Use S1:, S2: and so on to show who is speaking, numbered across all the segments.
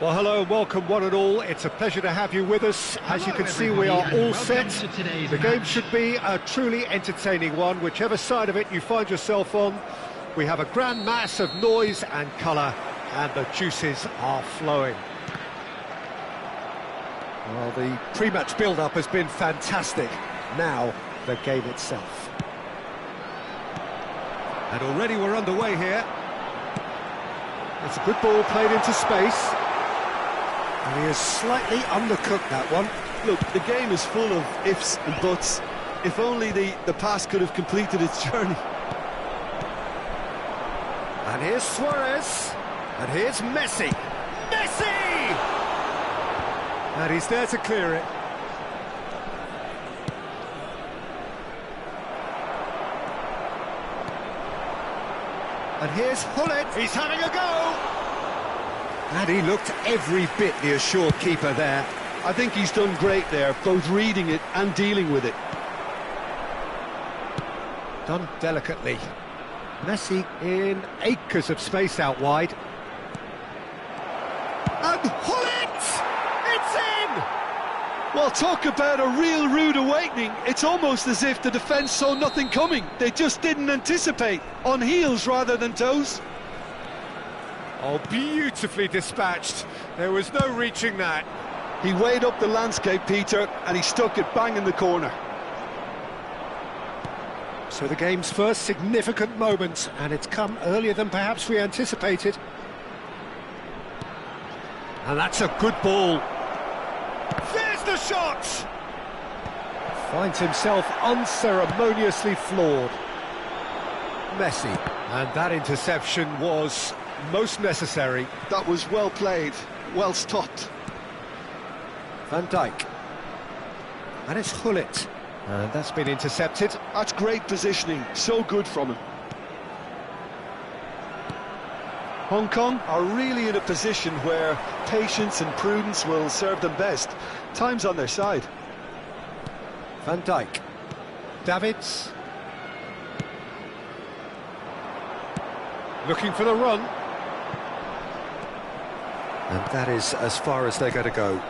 S1: Well, hello and welcome one and all. It's a pleasure to have you with us. As you can see, we are all set. The game should be a truly entertaining one, whichever side of it you find yourself on. We have a grand mass of noise and colour, and the juices are flowing. Well, the pre-match build-up has been fantastic. Now, the game itself. And already we're underway here. It's a good ball played into space. And he has slightly undercooked that one.
S2: Look, the game is full of ifs and buts. If only the pass could have completed its journey.
S1: And here's Suarez. And here's Messi. Messi! And he's there to clear it. And here's Hullet. He's having a go. And he looked every bit the assured keeper there.
S2: I think he's done great there, both reading it and dealing with it.
S1: Done delicately. Messi in acres of space out wide. And Hullet! It's in!
S2: Well, talk about a real rude awakening. It's almost as if the defence saw nothing coming. They just didn't anticipate. On heels rather than toes.
S1: Oh, beautifully dispatched. There was no reaching that.
S2: He weighed up the landscape, Peter, and he stuck it bang in the corner.
S1: So the game's first significant moment, and it's come earlier than perhaps we anticipated. And that's a good ball. There's the shot! Finds himself unceremoniously floored. Messi. And that interception was most necessary.
S2: That was well played, well stopped.
S1: Van Dijk. And it's Hullet. And that's been intercepted.
S2: That's great positioning, so good from him. Hong Kong are really in a position where patience and prudence will serve them best. Time's on their side.
S1: Van Dijk. Davids. Looking for the run. And that is as far as they're going to go.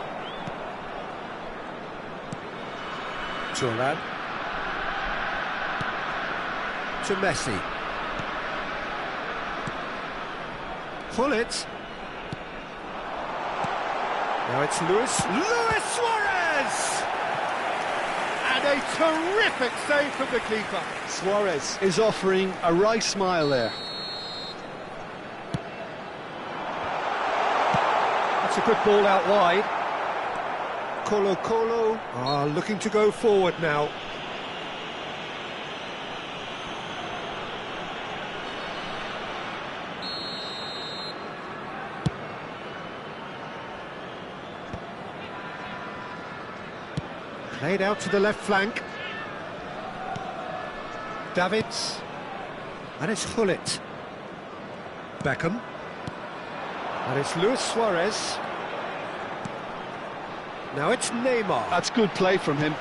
S1: Turan. To Messi. Hullet. Now it's Luis Suarez! And a terrific save from the keeper.
S2: Suarez is offering a wry smile there.
S1: That's a good ball out wide. Colo are looking to go forward now. Played out to the left flank. Davids. And it's Hullet. Beckham. And it's Luis Suarez. Now it's Neymar.
S2: That's good play from him.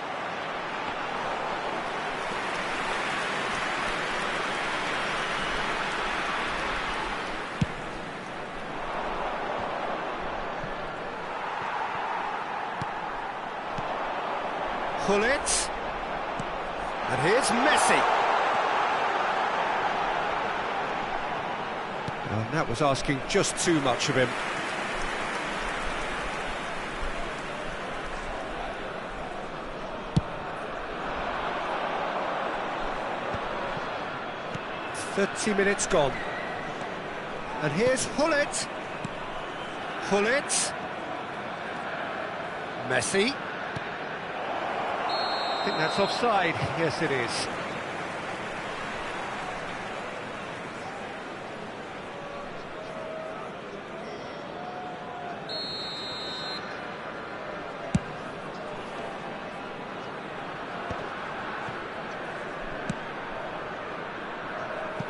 S1: Pull it. And here's Messi. And that was asking just too much of him. "30 minutes gone. And here's Hullet. Hullet. Messi. I think that's offside. Yes, it is.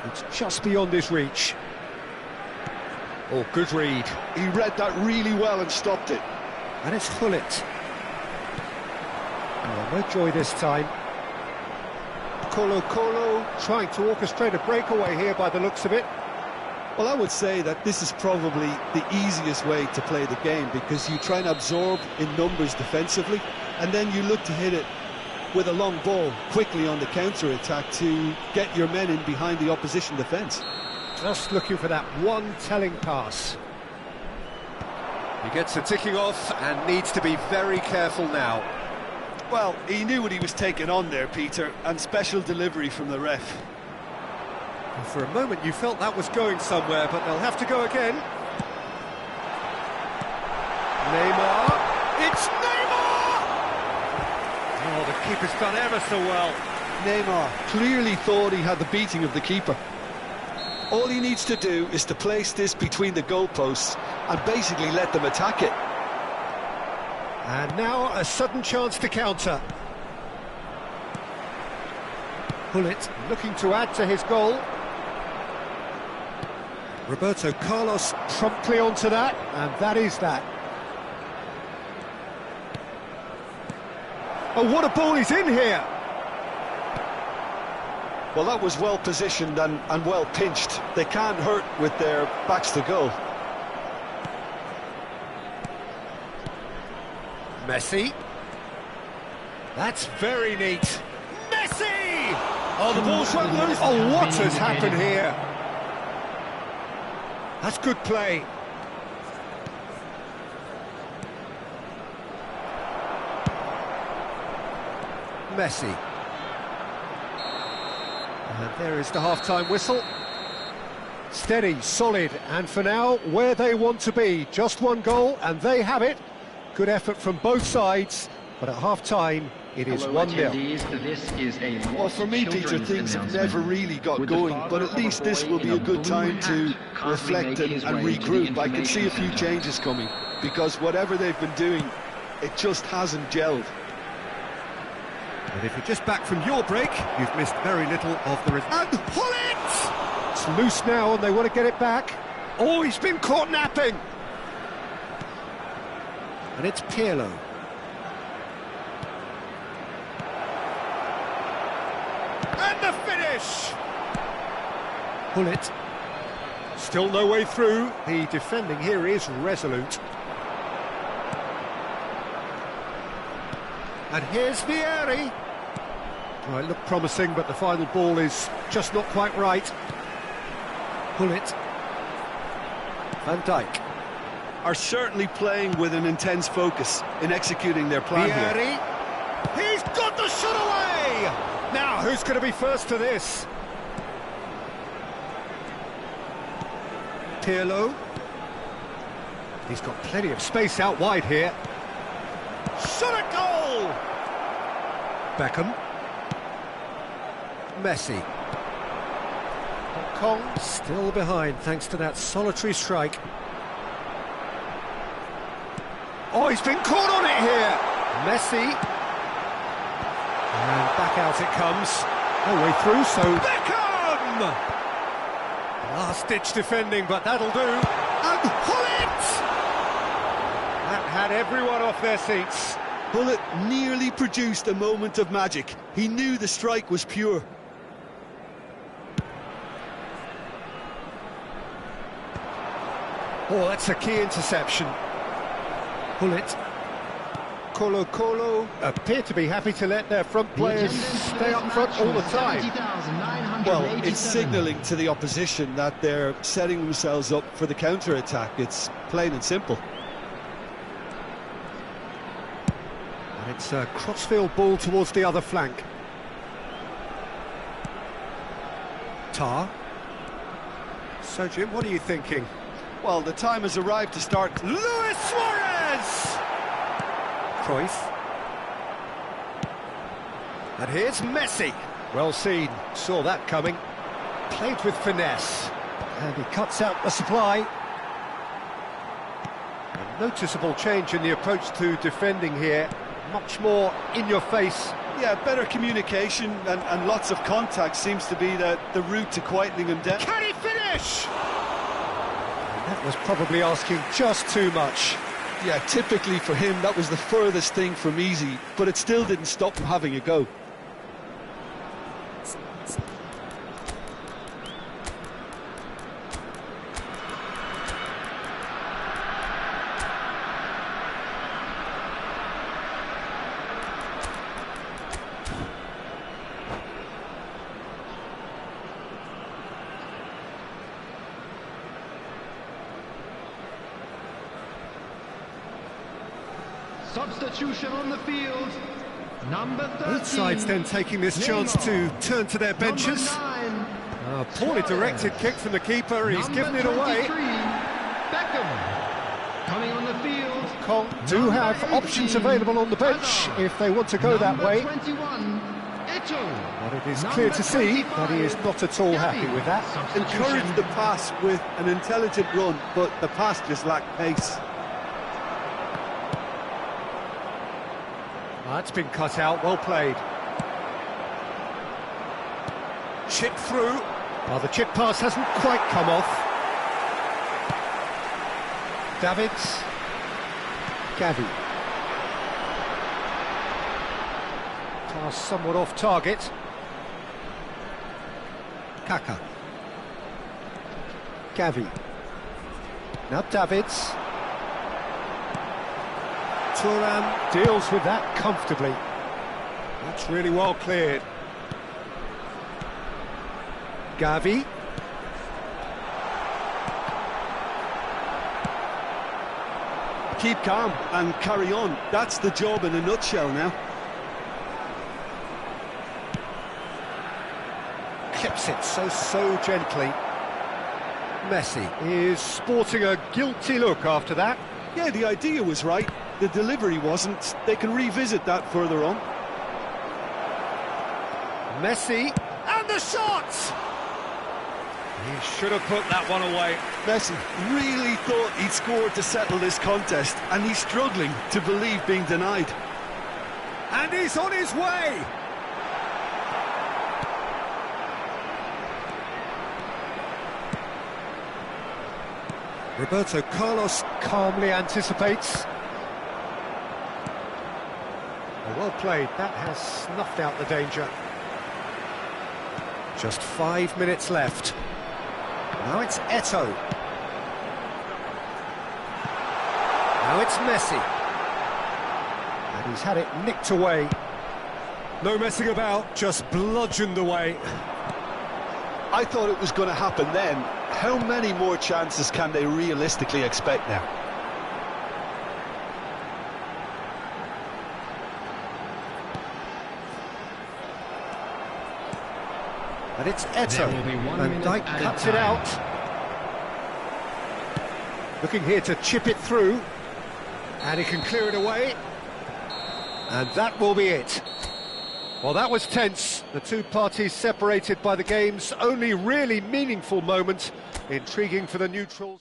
S1: It's just beyond his reach. Oh, good read.
S2: He read that really well and stopped it.
S1: And it's Hullet. Oh, no joy this time. Colo trying to orchestrate a breakaway here by the looks of it.
S2: Well, I would say that this is probably the easiest way to play the game, because you try and absorb in numbers defensively, and then you look to hit it with a long ball quickly on the counter-attack to get your men in behind the opposition defence.
S1: Just looking for that one telling pass. He gets a ticking off and needs to be very careful now.
S2: Well, he knew what he was taking on there, Peter, and special delivery from the ref.
S1: And for a moment you felt that was going somewhere, but they'll have to go again. Neymar. It's Neymar! Oh, the keeper's done ever so well.
S2: Neymar clearly thought he had the beating of the keeper. All he needs to do is to place this between the goalposts and basically let them attack it.
S1: And now a sudden chance to counter. Hullet looking to add to his goal. Roberto Carlos promptly onto that, and that is that. Oh, what a ball he's in here!
S2: Well, that was well positioned and well pinched. They can't hurt with their backs to goal.
S1: Messi. That's very neat. Messi! Oh, the ball's run loose. Oh, what has happened here? That's good play. Messi. And there is the half-time whistle. Steady, solid, and for now, where they want to be. Just one goal, and they have it. Good effort from both sides, but at half-time, it is 1-0.
S2: Well, for me, Peter, things have never really got going, but at least this will be a good time to reflect and regroup. I can see a few changes coming, because whatever they've been doing, it just hasn't gelled.
S1: And if you're just back from your break, you've missed very little of the result. And Hullet! It's loose now, and they want to get it back. Oh, he's been caught napping! And it's Pirlo. And the finish! Hullet. Still no way through. The defending here is resolute. And here's Vieri. Well, it looked promising, but the final ball is just not quite right. Hullet. Van Dijk.
S2: Are certainly playing with an intense focus in executing their plan
S1: Vieri.
S2: here.
S1: He's got the shot away! Now, who's going to be first to this? Pirlo. He's got plenty of space out wide here. Shot at goal! Beckham. Messi. Hong Kong still behind thanks to that solitary strike. Oh, he's been caught on it here! Messi. And back out it comes. No way through, so Beckham! Last-ditch defending, but that'll do. And Hullet! That had everyone off their seats.
S2: Hullet nearly produced a moment of magic. He knew the strike was pure.
S1: Oh, that's a key interception. Hullet. Colo appear to be happy to let their front players stay up front all the time.
S2: Well, it's signalling to the opposition that they're setting themselves up for the counter-attack. It's plain and simple.
S1: And it's a crossfield ball towards the other flank. Tar. So, Jim, what are you thinking?
S2: Well, the time has arrived to start.
S1: Luis Suarez! Cruyff. And here's Messi. Well seen, saw that coming. Played with finesse. And he cuts out the supply. A noticeable change in the approach to defending here. Much more in your face.
S2: Yeah, better communication and lots of contact seems to be the route to quietening him down.
S1: Can he finish? That was probably asking just too much.
S2: Yeah, typically for him, that was the furthest thing from easy, but it still didn't stop him having a go.
S3: Substitution on the field, number 13.
S1: Both sides then taking this chance to turn to their benches. Poorly directed kick from the keeper, he's given it away.
S3: Beckham coming on the field.
S1: Col do have options available on the bench if they want to go that way.
S3: 21,
S1: But it is clear to see that he is not at all happy with that.
S2: Encouraged the pass with an intelligent run, but the pass just lacked pace.
S1: That's been cut out, well played. Chip through. Well, the chip pass hasn't quite come off. Davids. Gavi. Pass somewhat off target. Kaka. Gavi. Now Davids. Thuram deals with that comfortably. That's really well cleared. Gavi.
S2: Keep calm and carry on. That's the job in a nutshell now.
S1: Clips it so gently. Messi is sporting a guilty look after that.
S2: Yeah, the idea was right. The delivery wasn't. They can revisit that further on.
S1: Messi, and the shot! He should have put that one away.
S2: Messi really thought he'd scored to settle this contest, and he's struggling to believe being denied.
S1: And he's on his way! Roberto Carlos calmly anticipates. Well played, that has snuffed out the danger. Just 5 minutes left. Now it's Eto'o. Now it's Messi. And he's had it nicked away. No messing about, just bludgeoned away.
S2: I thought it was going to happen then. How many more chances can they realistically expect now?
S1: And it's Eto'o, and Dyke cuts it out. Looking here to chip it through, and he can clear it away. And that will be it. Well, that was tense. The two parties separated by the game's only really meaningful moment. Intriguing for the neutrals.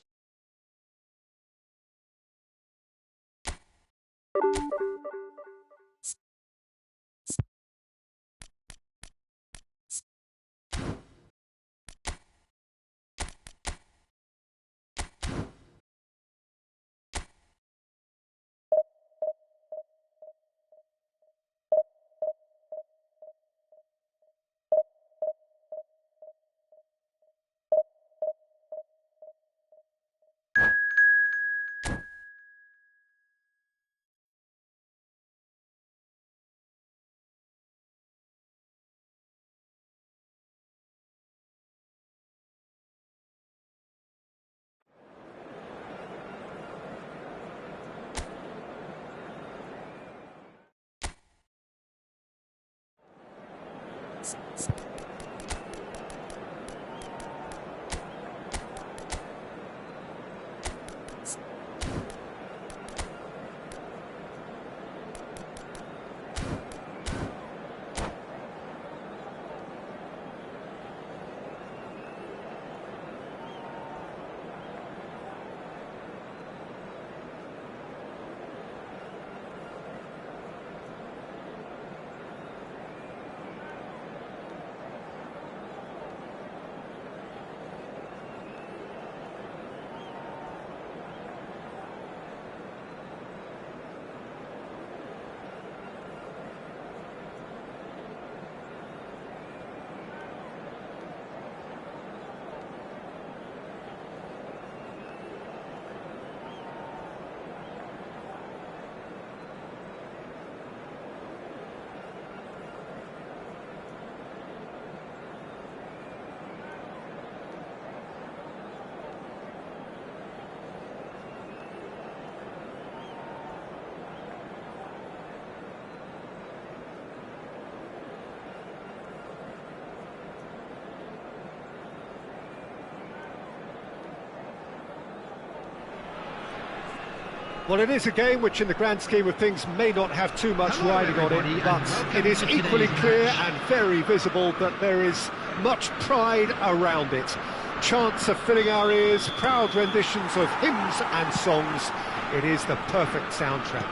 S1: Well, it is a game which, in the grand scheme of things, may not have too much riding on it, but it is equally clear and very visible that there is much pride around it. Chants are filling our ears, proud renditions of hymns and songs. It is the perfect soundtrack.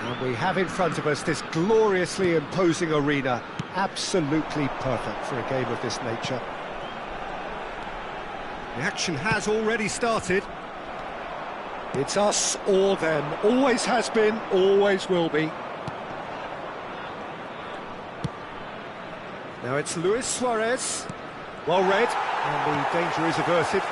S1: And we have in front of us this gloriously imposing arena, absolutely perfect for a game of this nature. The action has already started. It's us or them, always has been, always will be. Now it's Luis Suarez, well read, and the danger is averted.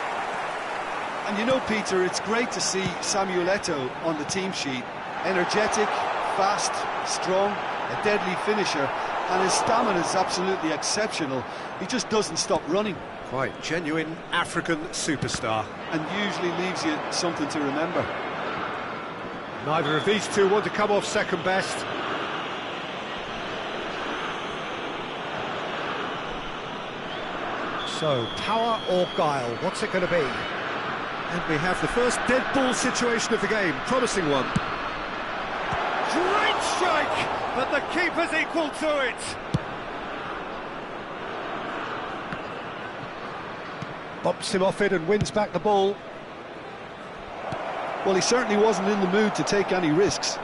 S2: And you know, Peter, it's great to see Samuel Eto'o on the team sheet. Energetic, fast, strong, a deadly finisher, and his stamina is absolutely exceptional. He just doesn't stop running.
S1: Quite genuine African superstar.
S2: And usually leaves you something to remember.
S1: Neither of these two want to come off second best. So, power or guile, what's it going to be? And we have the first dead ball situation of the game, promising one. Great strike, but the keeper's equal to it. Bops him off it and wins back the ball.
S2: Well, he certainly wasn't in the mood to take any risks.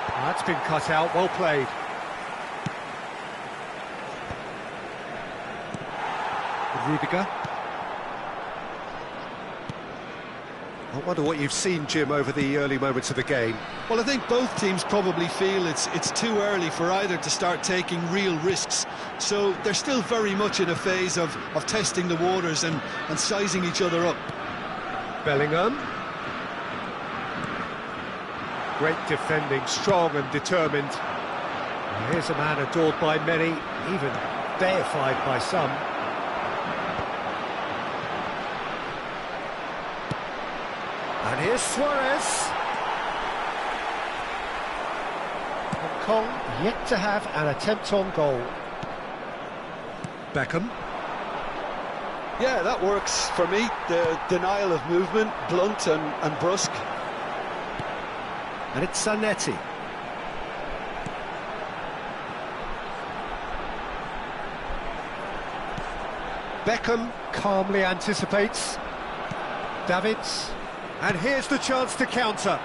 S1: That's been cut out, well played. Rudiger. I wonder what you've seen, Jim, over the early moments of the game.
S2: Well, I think both teams probably feel it's too early for either to start taking real risks. So they're still very much in a phase of testing the waters and sizing each other up.
S1: Bellingham. Great defending, strong and determined. And here's a man adored by many, even deified by some. And here's Suarez. Hong Kong yet to have an attempt on goal. Beckham.
S2: Yeah, that works for me. The denial of movement, blunt and brusque.
S1: And it's Zanetti. Beckham calmly anticipates. Davids. And here's the chance to counter.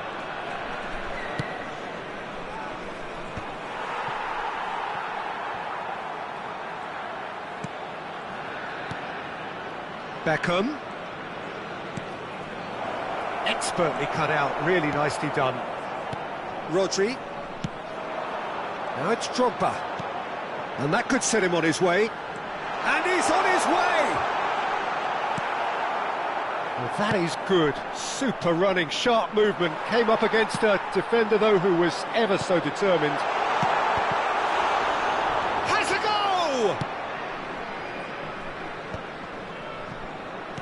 S1: Beckham. Expertly cut out, really nicely done. Rodri. Now it's Drogba. And that could set him on his way. And he's on his way! Well, that is good. Super running, sharp movement. Came up against a defender, though, who was ever so determined. Has a go!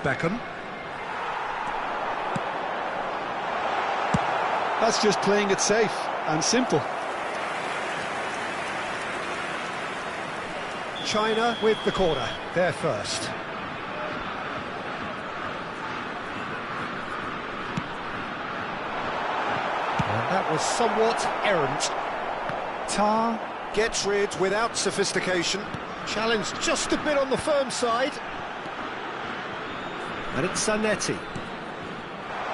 S1: Beckham.
S2: That's just playing it safe and simple.
S1: China with the corner, they're first. And that was somewhat errant. Tar gets rid without sophistication. Challenged just a bit on the firm side. And it's Zanetti.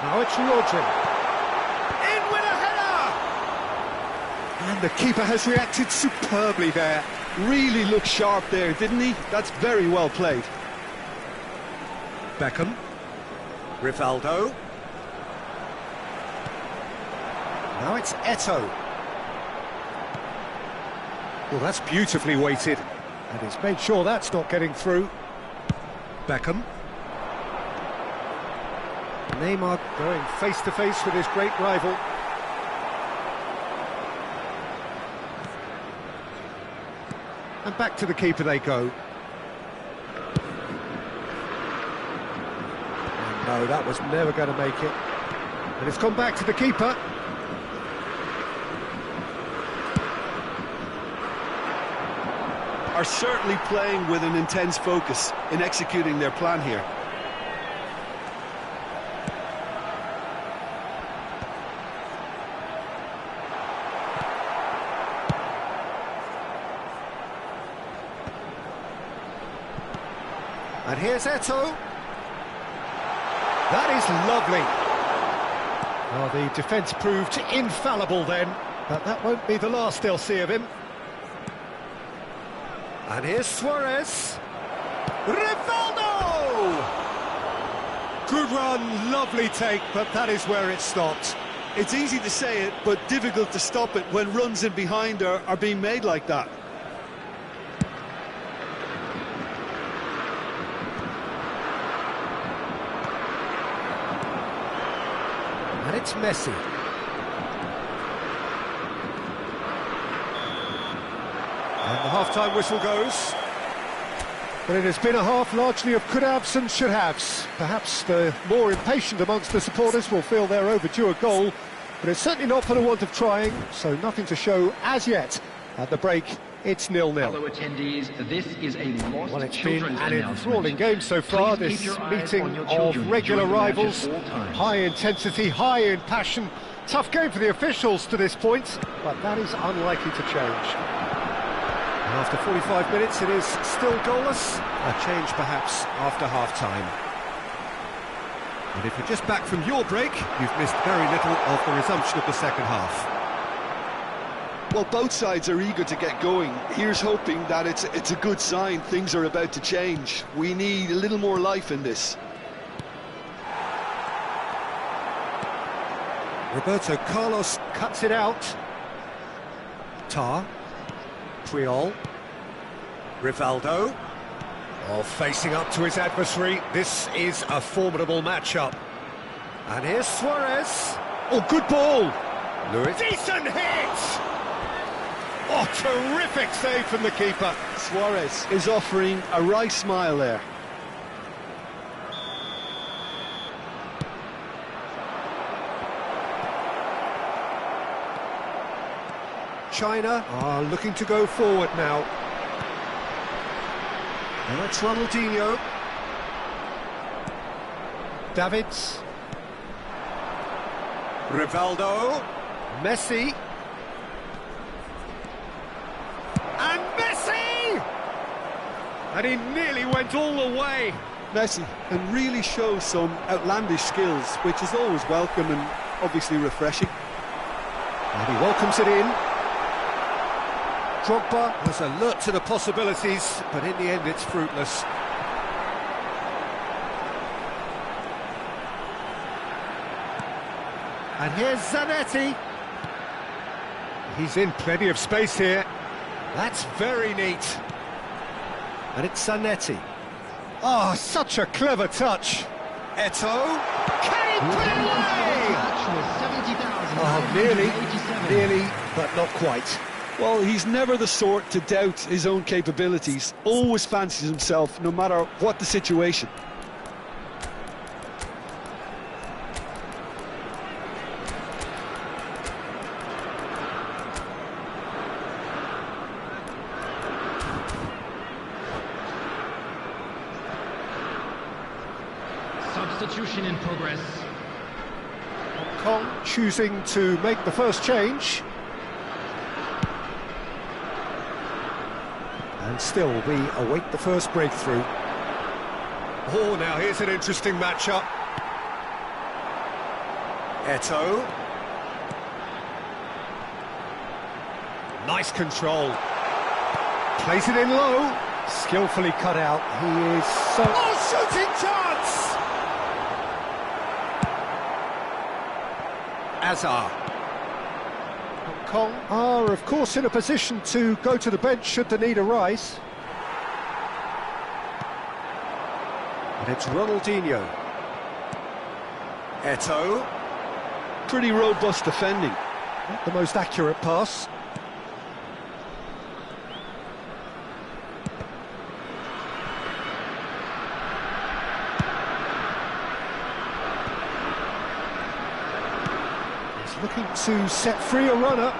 S1: Now it's Rodri. In with a header! And the keeper has reacted superbly there.
S2: Really looked sharp there, didn't he? That's very well played.
S1: Beckham. Rivaldo. Now it's Eto'o. Well, that's beautifully weighted. And he's made sure that's not getting through. Beckham. Neymar going face-to-face with his great rival. And back to the keeper they go. And no, that was never going to make it. And it's gone back to the keeper.
S2: Are certainly playing with an intense focus in executing their plan here.
S1: And here's Eto'o. That is lovely. Oh, the defence proved infallible then, but that won't be the last they'll see of him. And here's Suarez. Rivaldo! Good run, lovely take, but that is where it stopped.
S2: It's easy to say it, but difficult to stop it when runs in behind are being made like that.
S1: And it's Messi. And the half-time whistle goes. But it has been a half largely of could-haves and should-haves. Perhaps the more impatient amongst the supporters will feel they're overdue a goal, but it's certainly not for the want of trying, so nothing to show as yet. At the break, it's 0-0.
S3: Fellow attendees, this is a lost
S1: Well, it's been
S3: children's
S1: an
S3: announcement.
S1: enthralling game so far,
S3: Please
S1: this
S3: keep your eyes
S1: meeting
S3: on your
S1: of
S3: children
S1: regular
S3: during the match
S1: rivals.
S3: at all times.
S1: High intensity, high in passion. Tough game for the officials to this point, but that is unlikely to change. And after 45 minutes, it is still goalless. A change perhaps after half-time. And if you're just back from your break, you've missed very little of the resumption of the second half.
S2: Well, both sides are eager to get going. Here's hoping that it's a good sign. Things are about to change. We need a little more life in this.
S1: Roberto Carlos cuts it out. Tar. Puyol. Rivaldo. Oh, facing up to his adversary. This is a formidable matchup. And here's Suarez. Oh, good ball. Lewis. Decent hit! Oh, terrific save from the keeper.
S2: Suarez is offering a wry smile there.
S1: China are looking to go forward now. And that's Ronaldinho. Davids. Rivaldo. Messi. And Messi! And he nearly went all the way.
S2: Messi can really show some outlandish skills, which is always welcome and obviously refreshing.
S1: And he welcomes it in. Drogba was alert to the possibilities, but in the end it's fruitless. And here's Zanetti. He's in plenty of space here. That's very neat. And it's Zanetti. Oh, such a clever touch. Eto'o. Can he put it away? Oh, nearly, but not quite.
S2: Well, he's never the sort to doubt his own capabilities. Always fancies himself, no matter what the situation.
S3: Substitution in progress.
S1: Kong choosing to make the first change. And still we await the first breakthrough. Oh, now here's an interesting matchup. Eto'o. Nice control. Plays it in low. Skillfully cut out. He is so... Oh, shooting chance! Azar. Hong Kong are, of course, in a position to go to the bench should the need arise. And it's Ronaldinho. Eto'o.
S2: Pretty robust defending.
S1: Not the most accurate pass. Looking to set free a runner.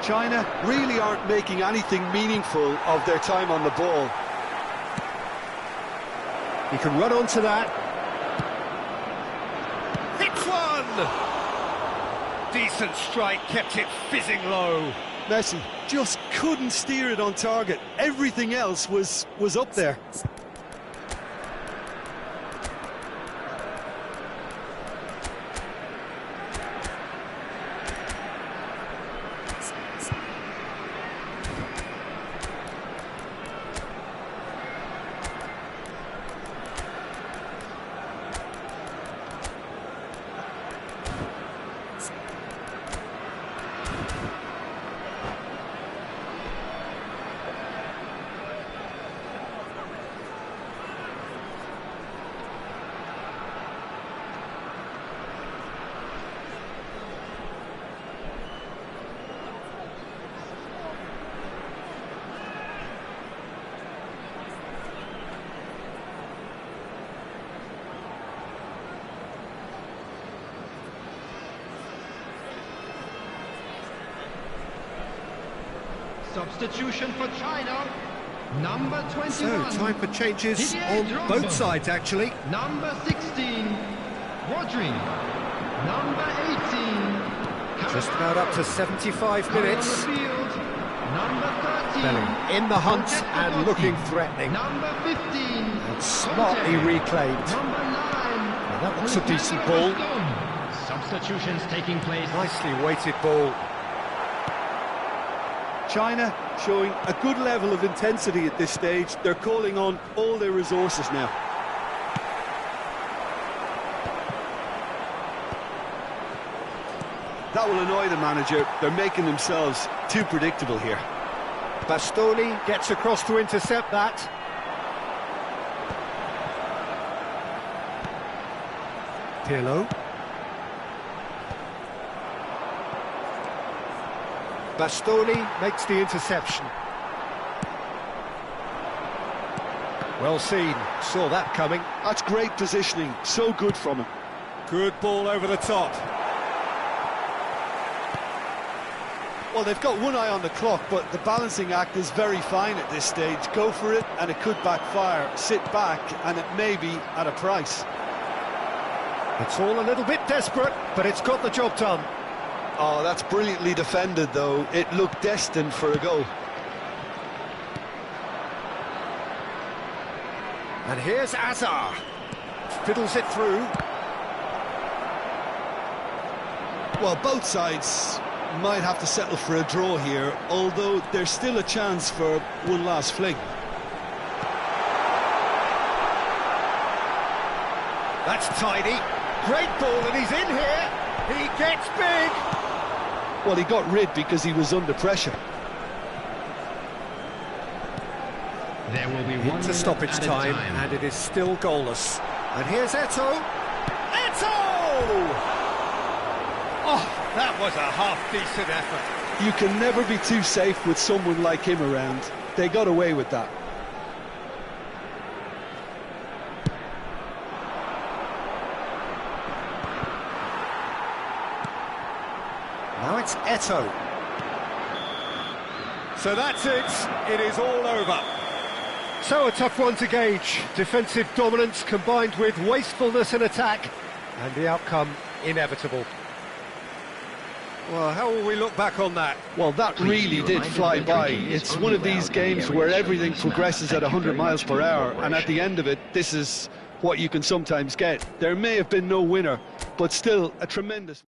S2: China really aren't making anything meaningful of their time on the ball.
S1: He can run onto that. Hits one! Decent strike, kept it fizzing low.
S2: Messi just couldn't steer it on target. Everything else was up there.
S3: Substitution for China, number 21.
S1: So, time for changes on both sides, actually.
S3: Number 16, Rodri. Number 18,
S1: Just about up to 75 minutes.
S3: Number 13,
S1: Bellingham in the hunt and looking threatening.
S3: number 15,
S1: And smartly reclaimed.
S3: number 9.
S1: Now, that looks a decent ball.
S3: Substitutions taking place.
S1: Nicely weighted ball.
S2: China showing a good level of intensity at this stage. They're calling on all their resources now. That will annoy the manager. They're making themselves too predictable here.
S1: Bastoni gets across to intercept that. Pirlo. Bastoni makes the interception. Well seen, saw that coming.
S2: That's great positioning, so good from him.
S1: Good ball over the top.
S2: Well, they've got one eye on the clock, but the balancing act is very fine at this stage. Go for it, and it could backfire. Sit back, and it may be at a price.
S1: It's all a little bit desperate, but it's got the job done.
S2: Oh, that's brilliantly defended, though. It looked destined for a goal.
S1: And here's Azar. Fiddles it through.
S2: Well, both sides might have to settle for a draw here, although there's still a chance for one last fling.
S1: That's tidy. Great ball, and he's in here. He gets big.
S2: Well, he got rid because he was under pressure.
S3: There will be one
S1: Into stoppage time, and it is still goalless. And here's Eto'o. Eto'o! Oh, that was a half-decent effort.
S2: You can never be too safe with someone like him around. They got away with that.
S1: Now it's Eto'o. So that's it. It is all over. So a tough one to gauge. Defensive dominance combined with wastefulness in attack, and the outcome inevitable. Well, how will we look back on that?
S2: Well, that really did fly by. It's one of these games where everything progresses at 100 miles per hour, and at the end of it, this is what you can sometimes get. There may have been no winner, but still a tremendous...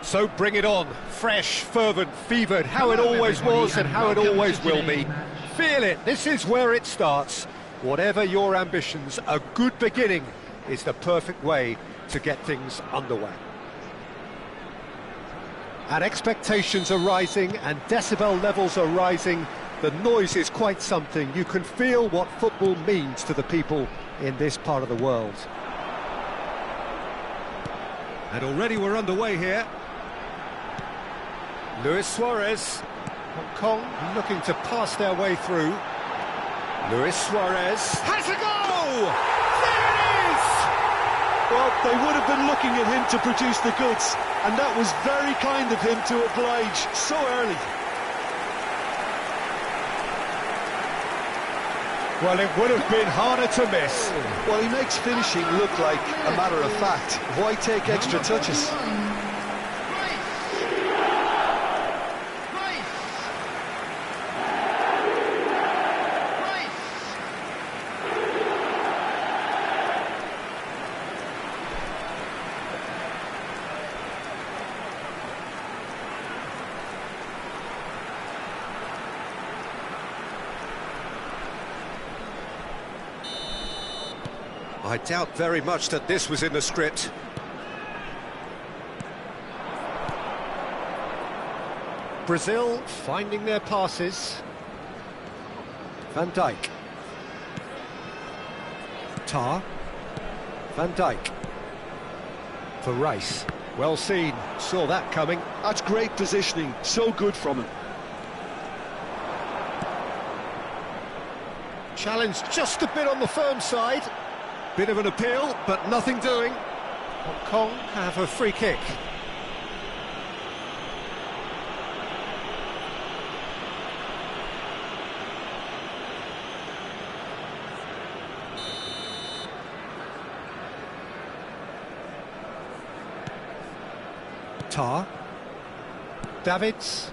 S1: So bring it on, fresh, fervent, fevered, how it always was and how it always will be. Feel it, this is where it starts. Whatever your ambitions, a good beginning is the perfect way to get things underway. And expectations are rising and decibel levels are rising. The noise is quite something. You can feel what football means to the people in this part of the world. And already we're underway here. Luis Suarez. Hong Kong looking to pass their way through. Luis Suarez has a goal! There it is!
S2: Well, they would have been looking at him to produce the goods, and that was very kind of him to oblige so early.
S1: Well, it would have been harder to miss.
S2: Well, he makes finishing look like a matter of fact. Why take extra touches?
S1: I doubt very much that this was in the script. Brazil finding their passes. Van Dijk. Tar. Van Dijk. For Rice. Well seen, saw that coming.
S2: That's great positioning, so good from him.
S1: Challenge just a bit on the firm side. Bit of an appeal, but nothing doing. Hong Kong have a free kick. Tar. Davids.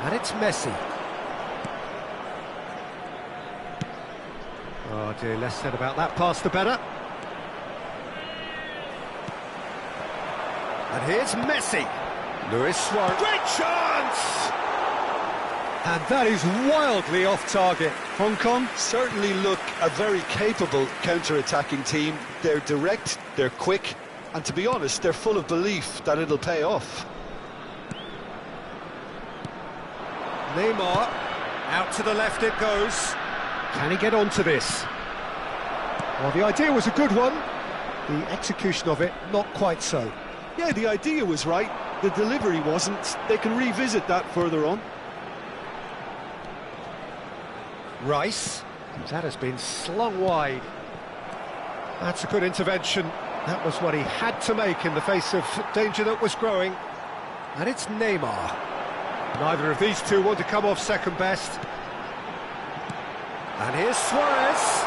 S1: And it's Messi. Oh dear, less said about that pass the better. And here's Messi. Luis Suarez. Great chance! And that is wildly off target.
S2: Hong Kong certainly look a very capable counter-attacking team. They're direct, they're quick, and to be honest, they're full of belief that it'll pay off.
S1: Neymar, out to the left it goes. Can he get onto this? Well, the idea was a good one. The execution of it, not quite so.
S2: Yeah, the idea was right. The delivery wasn't. They can revisit that further on.
S1: Rice. That has been slung wide. That's a good intervention. That was what he had to make in the face of danger that was growing. And it's Neymar. Neither of these two want to come off second best. And here's Suarez.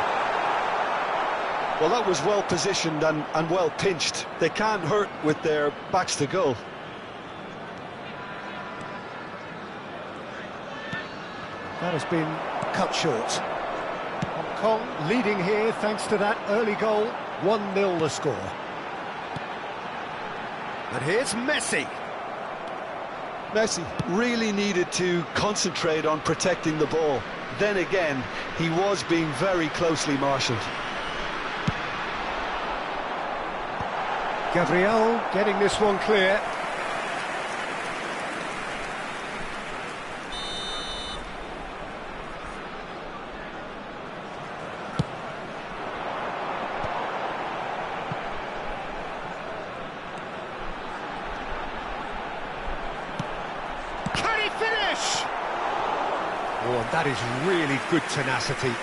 S2: Well, that was well positioned and well pinched. They can't hurt with their backs to goal.
S1: That has been cut short. Hong Kong leading here thanks to that early goal. 1-0 the score. And here's Messi.
S2: Messi really needed to concentrate on protecting the ball. Then again, he was being very closely marshalled.
S1: Gabriel getting this one clear. Can he finish? Oh, and that is really good tenacity.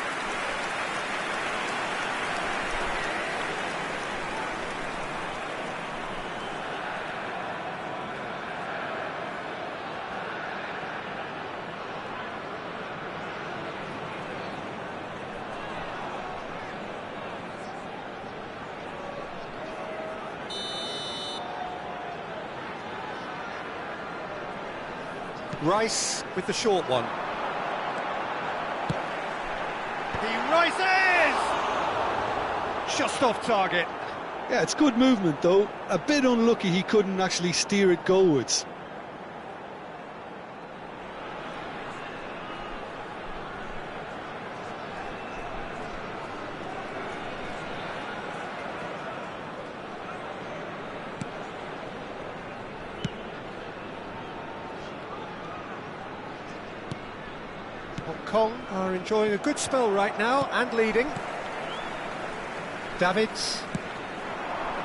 S1: Rice with the short one. He rises! Just off target.
S2: Yeah, it's good movement though. A bit unlucky he couldn't actually steer it goalwards.
S1: Hong Kong are enjoying a good spell right now and leading. Davids.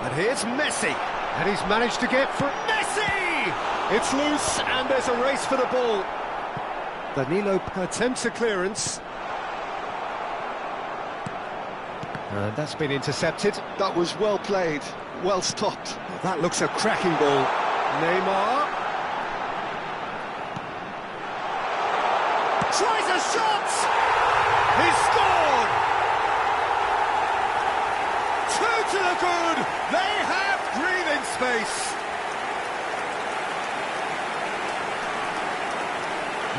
S1: And here's Messi. And he's managed to get for Messi! It's loose and there's a race for the ball. Danilo attempts a clearance. And that's been intercepted.
S2: That was well played, well stopped.
S1: Oh, that looks a cracking ball. Neymar. Tries a shot! He scored! 2 to the good! They have breathing space!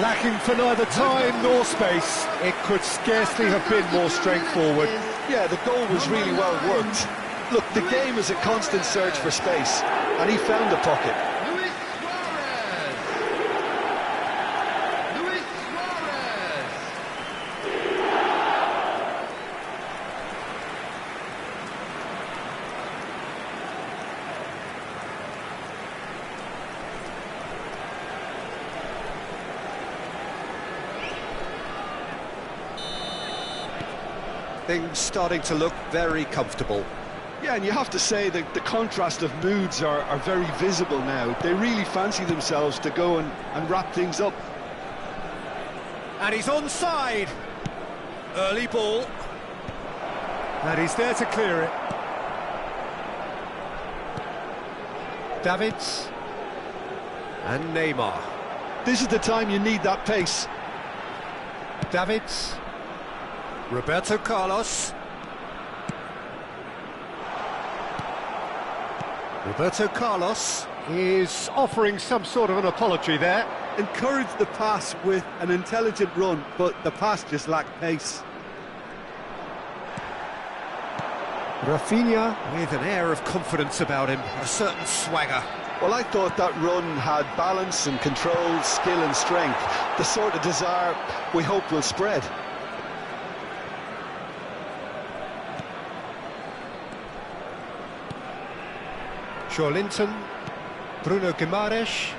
S1: Lacking for neither time nor space, it could scarcely have been more straightforward.
S2: Yeah, the goal was really well worked. Look, the game is a constant search for space, and he found the pocket.
S1: Things starting to look very comfortable.
S2: Yeah, and you have to say that the contrast of moods are very visible now. They really fancy themselves to go and wrap things up.
S1: And he's onside. Early ball. And he's there to clear it. Davids. And Neymar.
S2: This is the time you need that pace.
S1: Davids. Roberto Carlos. Roberto Carlos is offering some sort of an apology there.
S2: Encouraged the pass with an intelligent run, but the pass just lacked pace.
S1: Rafinha with an air of confidence about him, a certain swagger.
S2: Well, I thought that run had balance and control, skill and strength, the sort of desire we hope will spread.
S1: Linton, Bruno Guimaraes.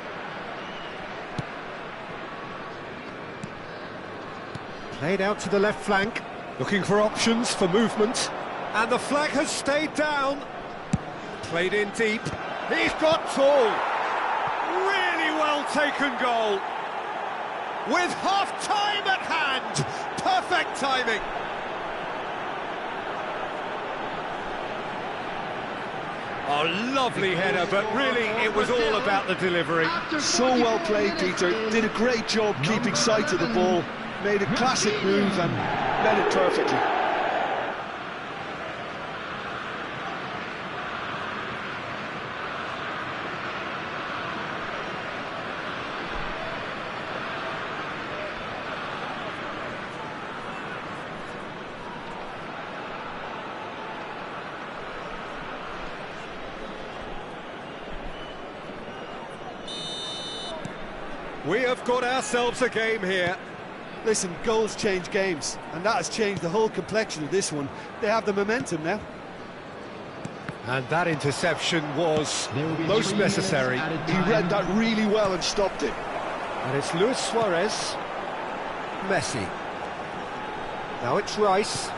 S1: Played out to the left flank, looking for options for movement. And the flag has stayed down. Played in deep. He's got tall. Really well taken goal. With half-time at hand. Perfect timing. Oh, lovely header, but really it was all about the delivery.
S2: So well played, Peter. Did a great job keeping sight of the ball. Made a classic move and met it perfectly.
S1: We have got ourselves a game here.
S2: Listen, goals change games, and that has changed the whole complexion of this one. They have the momentum now.
S1: And that interception was most necessary.
S2: He read that really well and stopped it.
S1: And it's Luis Suarez. Messi. Now it's Rice.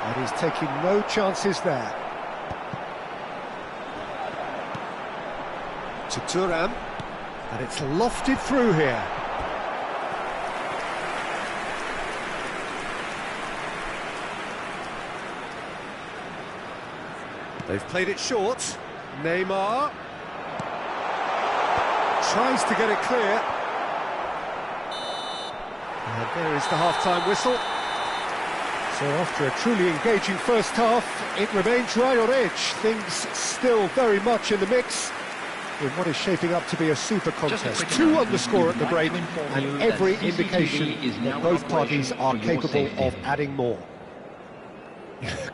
S1: And he's taking no chances there. To Thuram, and it's lofted through here. They've played it short. Neymar tries to get it clear. And there is the half-time whistle. So after a truly engaging first half, it remains right on edge. Things still very much in the mix in what is shaping up to be a super contest. 2 on the score at the break, and every indication that both parties are capable of adding more.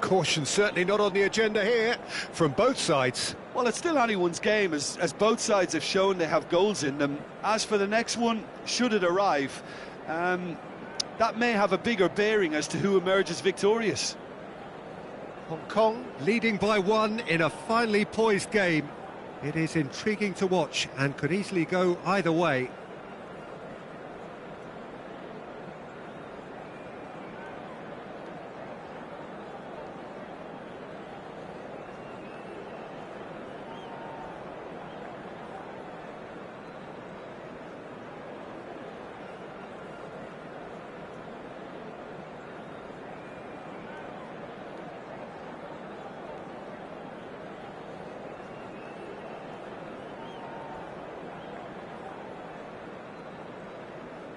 S1: Caution certainly not on the agenda here from both sides.
S2: Well, it's still anyone's game, as both sides have shown they have goals in them. As for the next one, should it arrive, that may have a bigger bearing as to who emerges victorious.
S1: Hong Kong leading by 1 in a finely poised game. It is intriguing to watch and could easily go either way.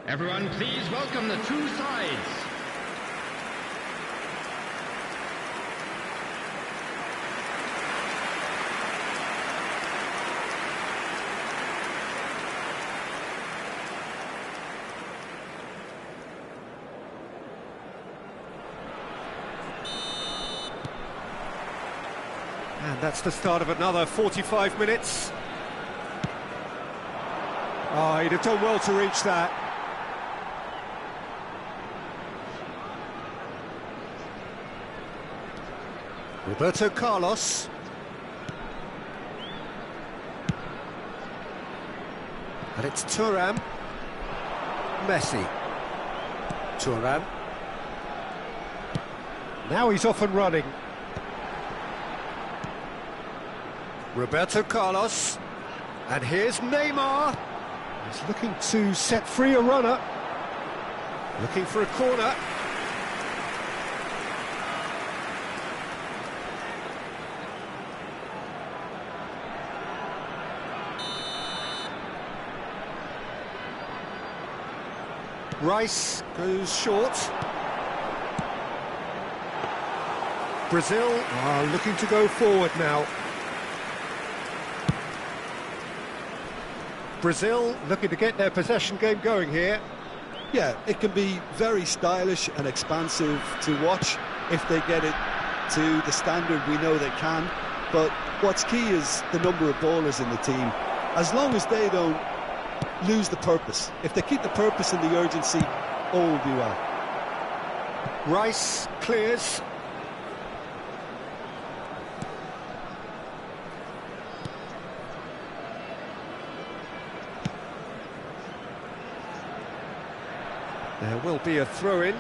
S3: Everyone, please welcome the two sides.
S1: And that's the start of another 45 minutes. Oh, he'd have done well to reach that. Roberto Carlos. And it's Thuram. Messi. Thuram. Now he's off and running. Roberto Carlos. And here's Neymar. He's looking to set free a runner. Looking for a corner. Rice goes short. Brazil are looking to go forward now. Brazil looking to get their possession game going here.
S2: Yeah, it can be very stylish and expansive to watch if they get it to the standard we know they can. But what's key is the number of ballers in the team. As long as they don't lose the purpose. If they keep the purpose and the urgency, all will be well.
S1: Rice clears. There will be a throw-in.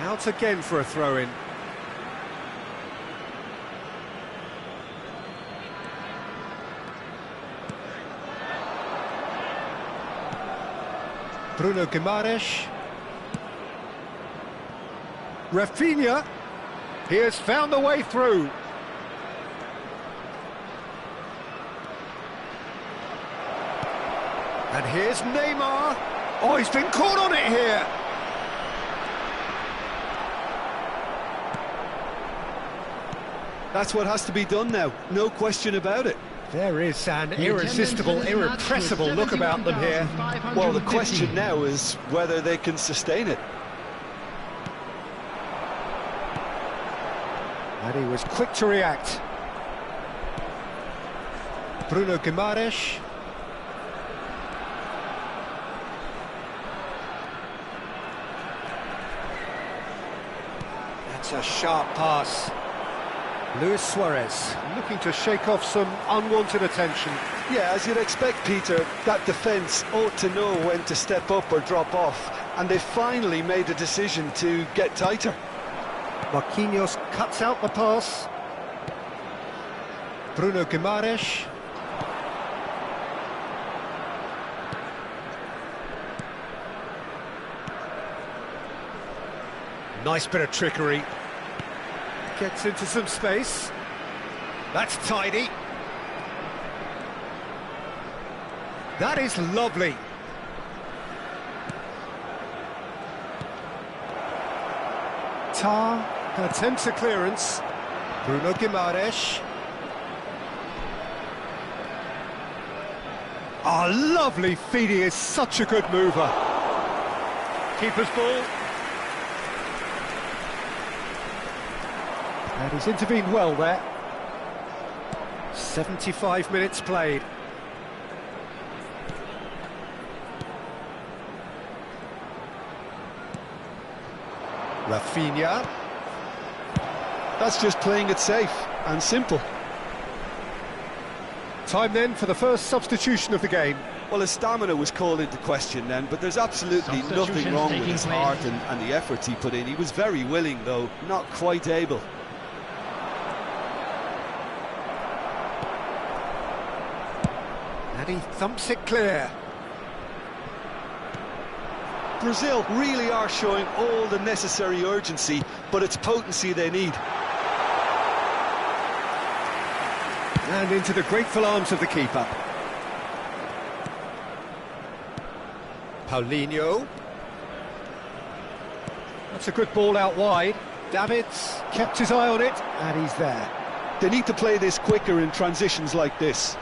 S1: Out again for a throw-in. Bruno Guimaraes. Rafinha. He has found the way through. And here's Neymar. Oh, he's been caught on it here.
S2: That's what has to be done now, no question about it.
S1: There is an irresistible, irrepressible look about them here.
S2: Well, the question now is whether they can sustain it.
S1: And he was quick to react. Bruno Guimaraes. That's a sharp pass. Luis Suarez looking to shake off some unwanted attention.
S2: Yeah, as you'd expect, Peter, that defence ought to know when to step up or drop off, and they finally made a decision to get tighter.
S1: Marquinhos cuts out the pass. Bruno Guimaraes. Nice bit of trickery. Gets into some space. That's tidy. That is lovely. Tar attempts a clearance. Bruno Guimaraes. Oh, lovely feed. He is such a good mover. Keeper's ball. And he's intervened well there. 75 minutes played. Rafinha.
S2: That's just playing it safe and simple.
S1: Time then for the first substitution of the game.
S2: Well, his stamina was called into question then, but there's absolutely nothing wrong with his heart and the efforts he put in. He was very willing, though, not quite able.
S1: And he thumps it clear.
S2: Brazil really are showing all the necessary urgency, but it's potency they need.
S1: And into the grateful arms of the keeper. Paulinho. That's a good ball out wide. Davids kept his eye on it, and he's there.
S2: They need to play this quicker in transitions like this.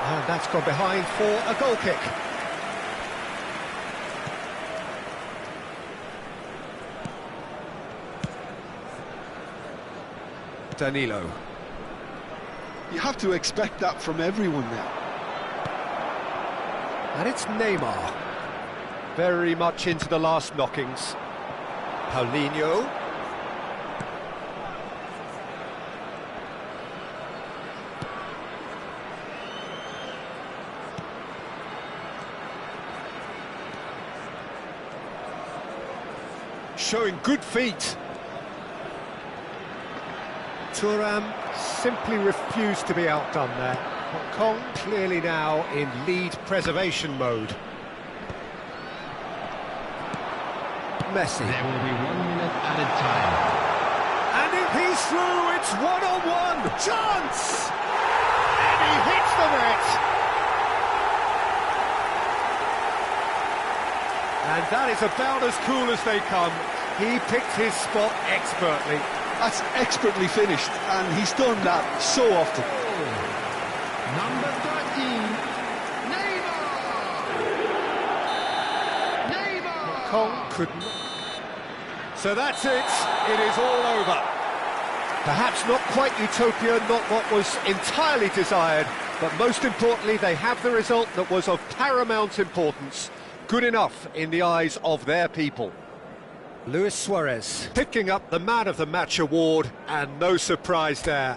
S1: And that's gone behind for a goal kick. Danilo.
S2: You have to expect that from everyone now.
S1: And it's Neymar. Very much into the last knockings. Paulinho. Showing good feet. Thuram simply refused to be outdone there. Hong Kong clearly now in lead preservation mode. Messi.
S3: There will be 1 minute added time.
S1: And if he's through, it's one-on-one. Chance! And he hits the net. And that is about as cool as they come. He picked his spot expertly.
S2: That's expertly finished, and he's done that so often.
S3: Number 13, Neymar! Neymar!
S1: Kong couldn't. So that's it. It is all over. Perhaps not quite utopia, not what was entirely desired, but most importantly, they have the result that was of paramount importance. Good enough in the eyes of their people. Luis Suarez picking up the Man of the Match award, and no surprise there.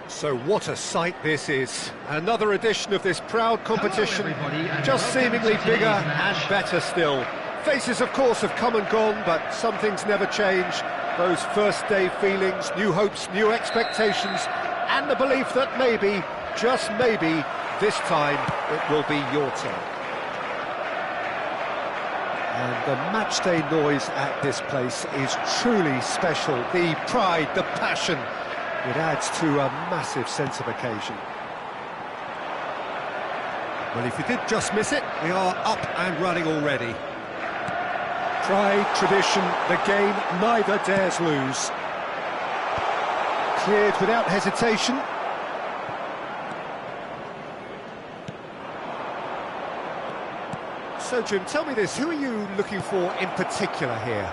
S1: So what a sight this is. Another edition of this proud competition, just seemingly bigger and better still. Faces, of course, have come and gone, but some things never change. Those first day feelings, new hopes, new expectations, and the belief that maybe, just maybe, this time it will be your turn. And the matchday noise at this place is truly special. The pride, the passion, it adds to a massive sense of occasion. Well, if you did just miss it, we are up and running already. Pride, tradition, the game neither dares lose. Cleared without hesitation. So, Jim, tell me this, who are you looking for in particular here?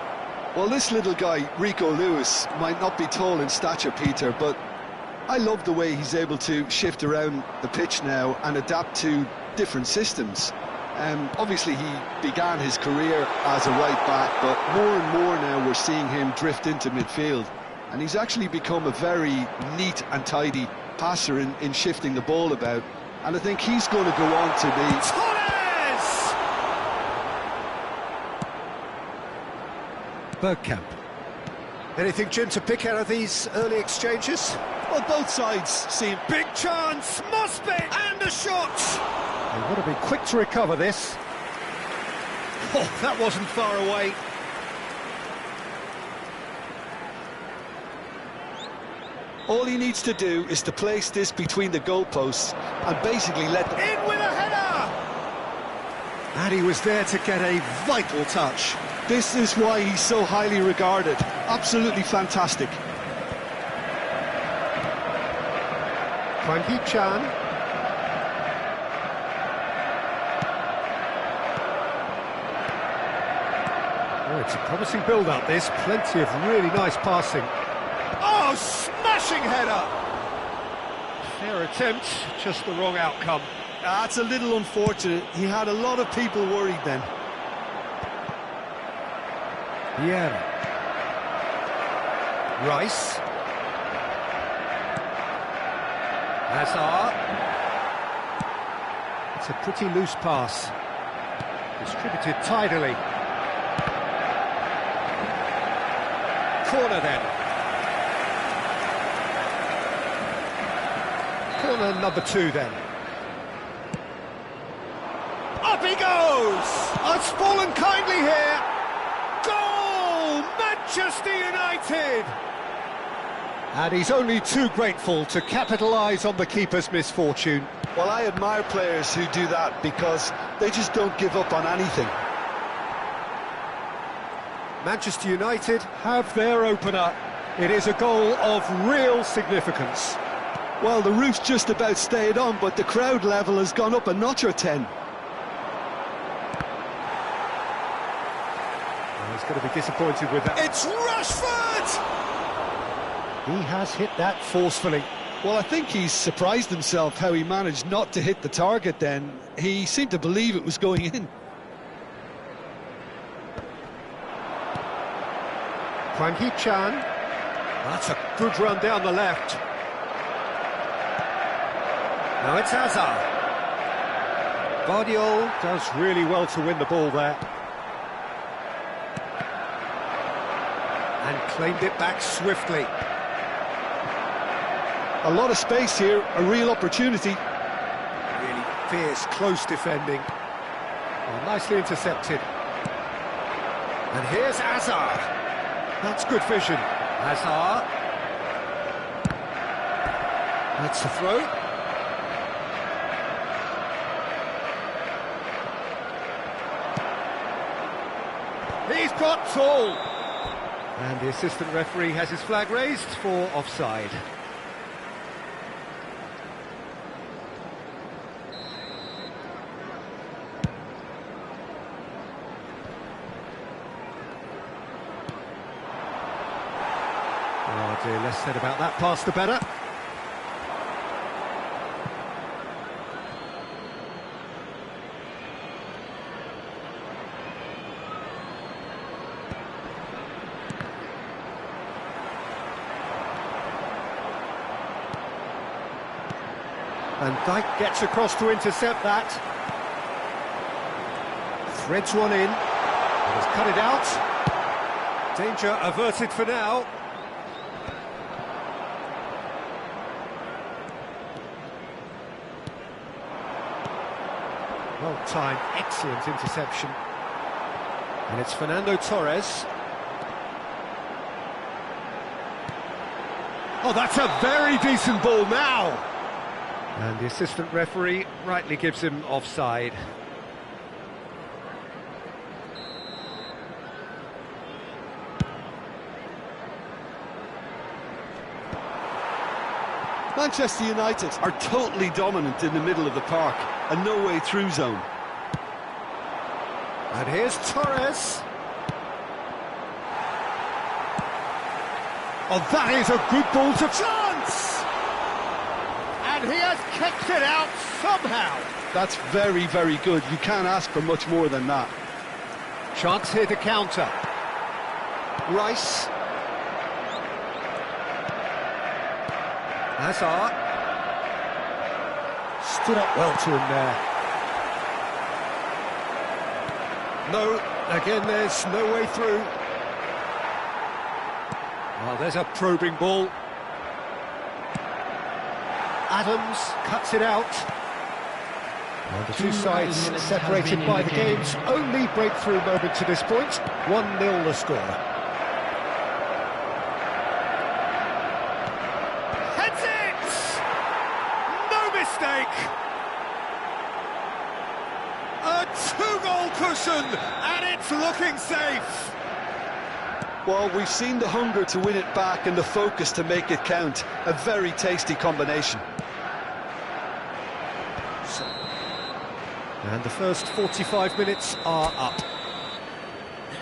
S2: Well, this little guy, Rico Lewis, might not be tall in stature, Peter, but I love the way he's able to shift around the pitch now and adapt to different systems. Obviously, he began his career as a right-back, but more and more now we're seeing him drift into midfield. And he's actually become a very neat and tidy passer in shifting the ball about. And I think he's going to go on to be...
S1: Bergkamp. Anything, Jim, to pick out of these early exchanges?
S2: Well, both sides seem...
S1: Big chance, must be, and a shot! They've got to be quick to recover this. Oh, that wasn't far away.
S2: All he needs to do is to place this between the goalposts and basically let them...
S1: In with a header! And he was there to get a vital touch.
S2: This is why he's so highly regarded. Absolutely fantastic.
S1: Hwang Hee-chan. Oh, it's a promising build-up, this. Plenty of really nice passing. Oh, smashing header! Fair attempt, just the wrong outcome.
S2: That's a little unfortunate. He had a lot of people worried then.
S1: Yeah. Rice. Hazard. It's a pretty loose pass. Distributed tidily. Corner then. Corner number 2 then. Up he goes! Oh, it's fallen kindly here. Goal! Manchester United! And he's only too grateful to capitalise on the keeper's misfortune.
S2: Well, I admire players who do that because they just don't give up on anything.
S1: Manchester United have their opener. It is a goal of real significance.
S2: Well, the roof's just about stayed on, but the crowd level has gone up a notch or 10.
S1: He's going to be disappointed with that. It's Rashford! He has hit that forcefully.
S2: Well, I think he's surprised himself how he managed not to hit the target then. He seemed to believe it was going in.
S1: Hwang Hee-chan. That's a good run down the left. Now it's Hazard. Guardiola does really well to win the ball there. And claimed it back swiftly.
S2: A lot of space here, a real opportunity.
S1: Really fierce, close defending. Well, nicely intercepted. And here's Hazard. That's good vision. Hazard. That's the throw. He's got tall. And the assistant referee has his flag raised for offside. Oh dear, less said about that pass the better. And Dijk gets across to intercept that. Threads one in. And has cut it out. Danger averted for now. Well-timed, excellent interception. And it's Fernando Torres. Oh, that's a very decent ball now! And the assistant referee rightly gives him offside.
S2: Manchester United are totally dominant in the middle of the park, a no-way through zone.
S1: And here's Torres. Oh, that is a good ball to chance! And he has kicked it out somehow.
S2: That's very, very good. You can't ask for much more than that.
S1: Chance here to counter. Rice. Hazard. Stood up well to him there. No, again there's no way through. Well, there's a probing ball. Adams cuts it out. Well, the two sides separated by the game's only breakthrough moment to this point. 1-0 the score. Heads it! No mistake! A two-goal cushion, and it's looking safe!
S2: Well, we've seen the hunger to win it back and the focus to make it count. A very tasty combination.
S1: And the first 45 minutes are up.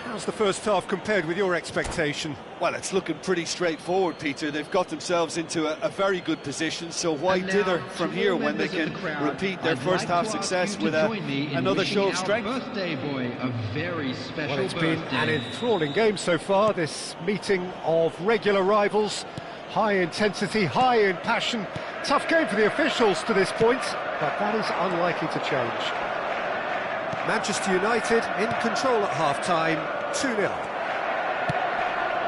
S1: How's the first half compared with your expectation?
S2: Well, it's looking pretty straightforward, Peter. They've got themselves into a very good position, so why dither from here when they can repeat their first half success with another show of strength?
S1: Well, it's been an enthralling game so far, this meeting of regular rivals. High intensity, high in passion. Tough game for the officials to this point, but that is unlikely to change. Manchester United in control at half-time, 2-0.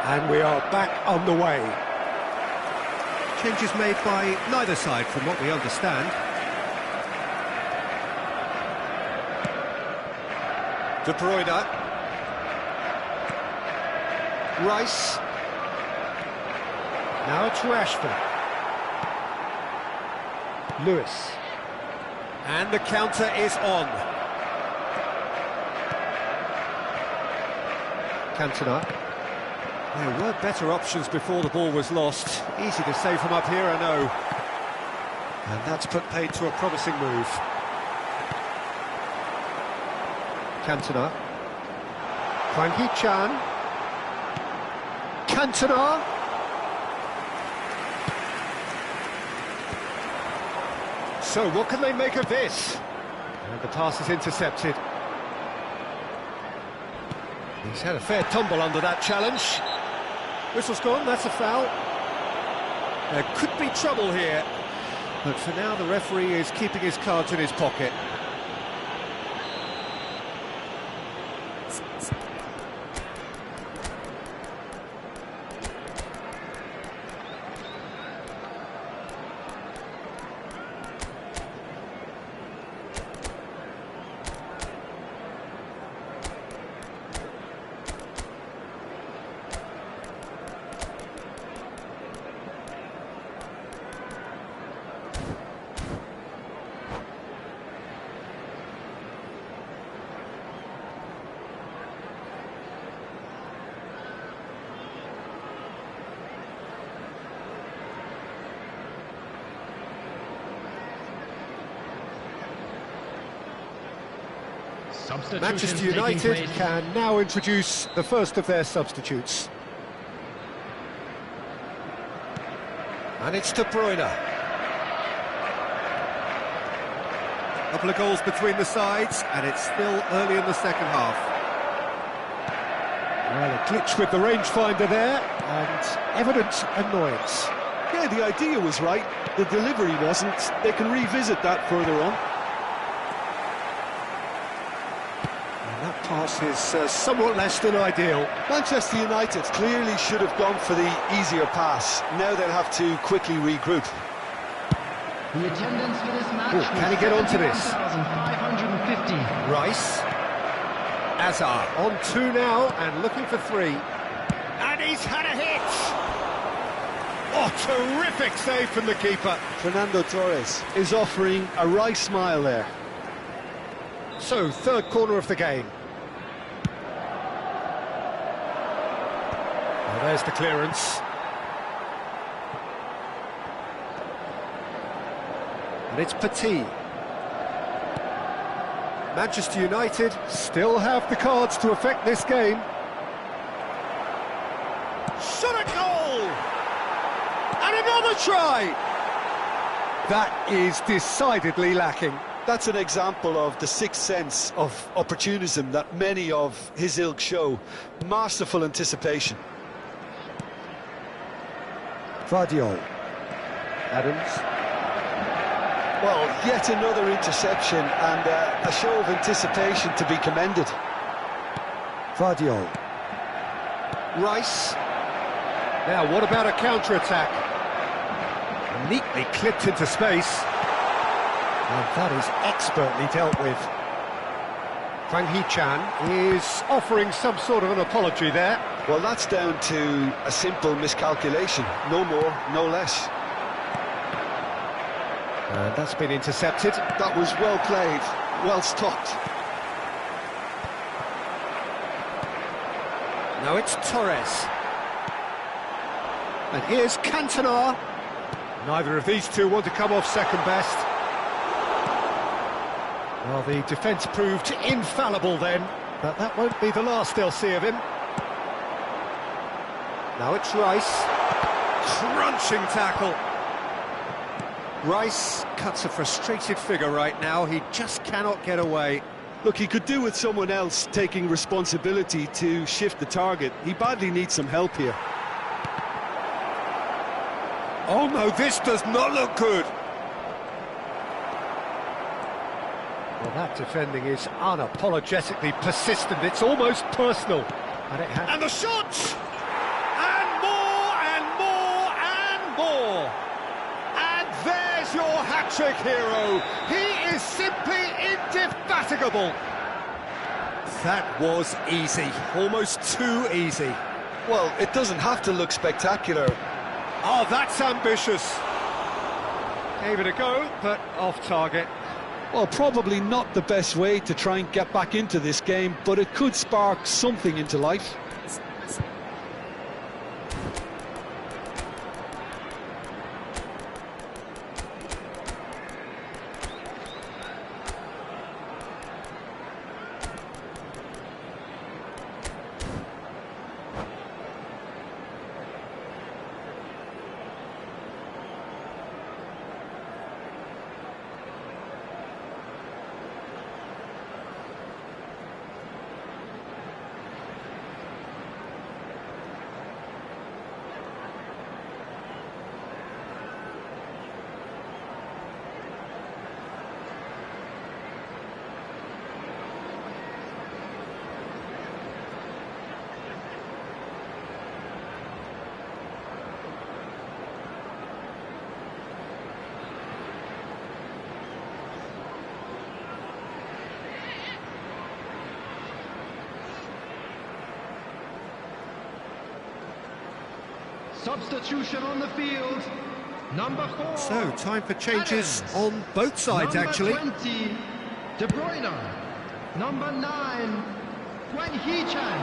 S1: And we are back on the way. Changes made by neither side from what we understand. De Bruyne. Rice. Now it's Rashford. Lewis. And the counter is on. Cantona. There were better options before the ball was lost. Easy to save from up here, I know. And that's put paid to a promising move. Cantona. Hwang Hee-chan. Cantona. So what can they make of this? And the pass is intercepted. He's had a fair tumble under that challenge. Whistle's gone, that's a foul. There could be trouble here. But for now, the referee is keeping his cards in his pocket. Manchester United can now introduce the first of their substitutes. And it's De Bruyne. A couple of goals between the sides, and it's still early in the second half. Well, a glitch with the rangefinder there, and evident annoyance.
S2: Yeah, the idea was right, the delivery wasn't. They can revisit that further on.
S1: And that pass is somewhat less than ideal.
S2: Manchester United clearly should have gone for the easier pass. Now they'll have to quickly regroup.
S3: The attendance for this match.
S1: Can he get onto this?
S3: 550.
S1: Rice. Azar on 2 now and looking for 3. And he's had a hit! Oh, terrific save from the keeper.
S2: Fernando Torres is offering a wry smile there.
S1: So, third corner of the game. Well, there's the clearance. And it's Petit. Manchester United still have the cards to affect this game. Shot at goal! And another try! That is decidedly lacking.
S2: That's an example of the sixth sense of opportunism that many of his ilk show. Masterful anticipation.
S1: Vardiol. Adams.
S2: Well, yet another interception and a show of anticipation to be commended.
S1: Vardiol. Rice. Now, what about a counter-attack? Neatly clipped into space. And that is expertly dealt with. Fang Hee-chan is offering some sort of an apology there.
S2: Well, that's down to a simple miscalculation. No more, no less.
S1: And that's been intercepted.
S2: That was well played, well stopped.
S1: Now it's Torres. And here's Cantona. Neither of these two want to come off second best. Well, the defence proved infallible then, but that won't be the last they'll see of him. Now it's Rice. Crunching tackle. Rice cuts a frustrated figure right now. He just cannot get away.
S2: Look, he could do with someone else taking responsibility to shift the target. He badly needs some help here.
S1: Oh no, this does not look good. Well, that defending is unapologetically persistent. It's almost personal. And the shot! And more, and more, and more! And there's your hat-trick hero. He is simply indefatigable. That was easy, almost too easy.
S2: Well, it doesn't have to look spectacular.
S1: Oh, that's ambitious. Gave it a go, but off target.
S2: Well, probably not the best way to try and get back into this game, but it could spark something into life.
S3: Substitution on the field. Number 4.
S1: So, time for changes
S3: Adams.
S1: on both sides,
S3: Number
S1: actually.
S3: 20, De Bruyne. Number 9, Fang Hee-chan.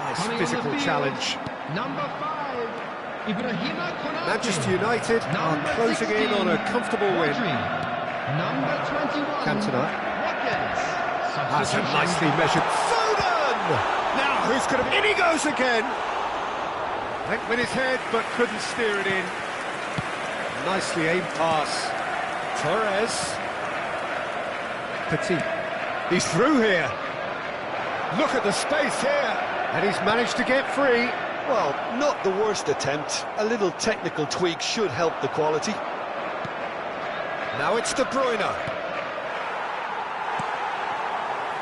S1: Nice physical challenge.
S3: Number 5, Ibrahima Konate.
S1: Manchester United are
S3: Number
S1: closing in
S3: 16,
S1: on a comfortable win.
S3: Rodri. Number 21,
S1: Cantona.
S3: Watkins.
S1: That's a
S3: Substitution.
S1: nicely measured Foden! Now, who's going to... In he goes again! Went with his head, but couldn't steer it in. Nicely aimed pass. Torres. Petit. He's through here. Look at the space here. And he's managed to get free.
S2: Well, not the worst attempt. A little technical tweak should help the quality.
S1: Now it's De Bruyne.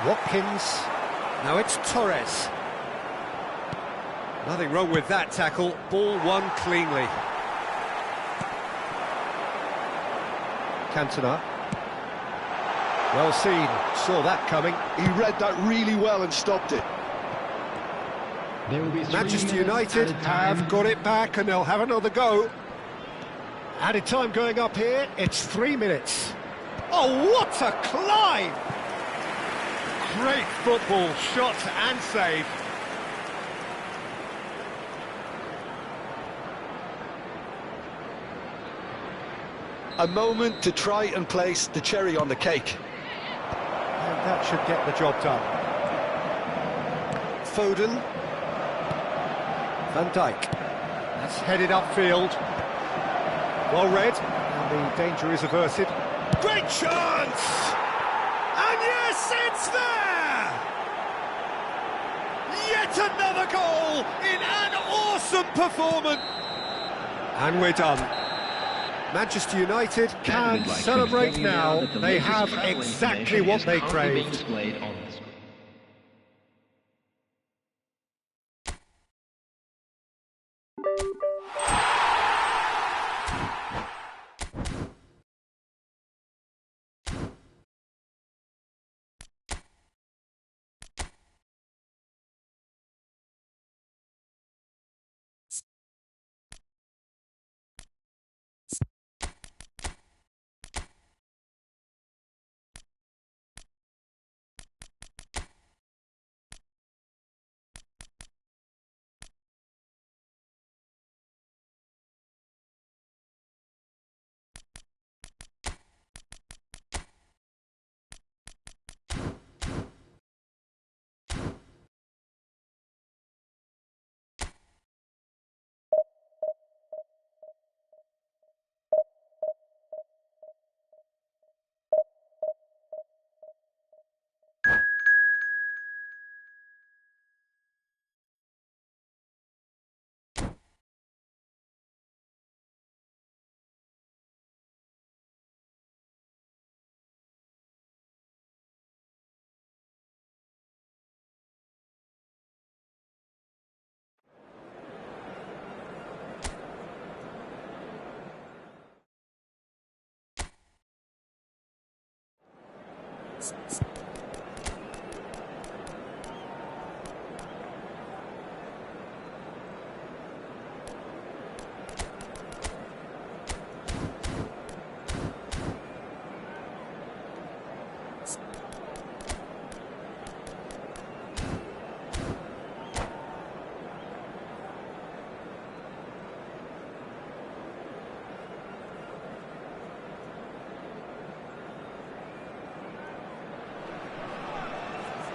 S1: Watkins. Now it's Torres. Nothing wrong with that tackle. Ball won cleanly. Cantona. Well seen. Saw that coming.
S2: He read that really well and stopped it.
S1: Manchester United have got it back and they'll have another go. Added time going up here, it's 3 minutes. Oh, what a climb! Great football, shot and save.
S2: A moment to try and place the cherry on the cake.
S1: And that should get the job done. Foden. Van Dijk. That's headed upfield. Well read, and the danger is averted. Great chance! And yes, it's there! Yet another goal in an awesome performance! And we're done. Manchester United can celebrate now. They have exactly what they craved.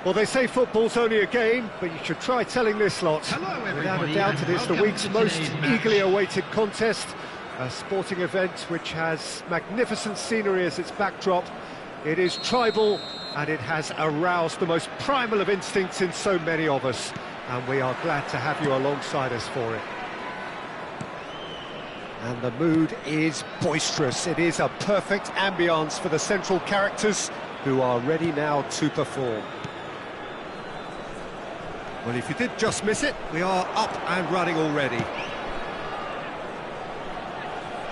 S1: Well, they say football's only a game, but you should try telling this lot. Without a doubt, it is the week's most eagerly awaited contest, a sporting event which has magnificent scenery as its backdrop. It is tribal, and it has aroused the most primal of instincts in so many of us, and we are glad to have you alongside us for it. And the mood is boisterous. It is a perfect ambience for the central characters, who are ready now to perform. Well, if you did just miss it, we are up and running already.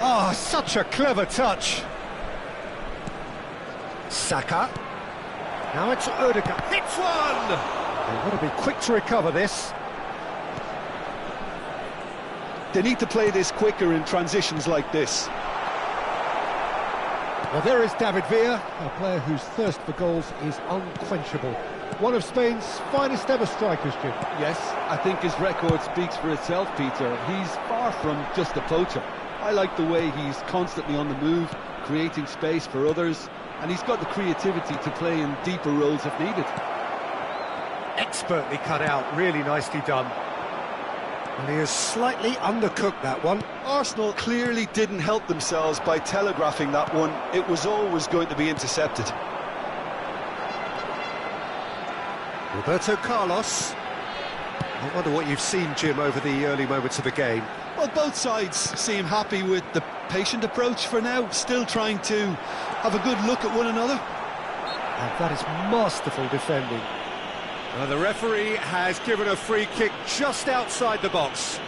S1: Oh, such a clever touch. Saka. Now it's Odegaard. Hits one! They've got to be quick to recover this.
S2: They need to play this quicker in transitions like this.
S1: Well, there is David Villa, a player whose thirst for goals is unquenchable. One of Spain's finest ever strikers, Jim.
S4: Yes, I think his record speaks for itself, Peter. He's far from just a poacher. I like the way he's constantly on the move, creating space for others, and he's got the creativity to play in deeper roles if needed.
S1: Expertly cut out, really nicely done. And he has slightly undercooked that one.
S2: Arsenal clearly didn't help themselves by telegraphing that one. It was always going to be intercepted.
S1: Roberto Carlos. I wonder what you've seen, Jim, over the early moments of the game.
S2: Well, both sides seem happy with the patient approach for now, still trying to have a good look at one another.
S1: And that is masterful defending. The referee has given a free kick just outside the box.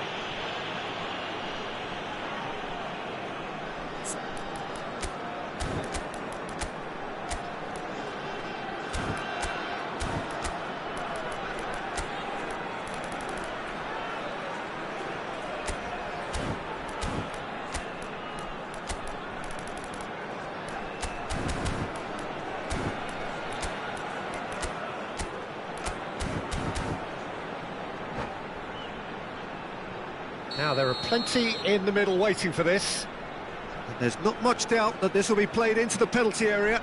S1: Now, there are plenty in the middle waiting for this. And there's not much doubt that this will be played into the penalty area.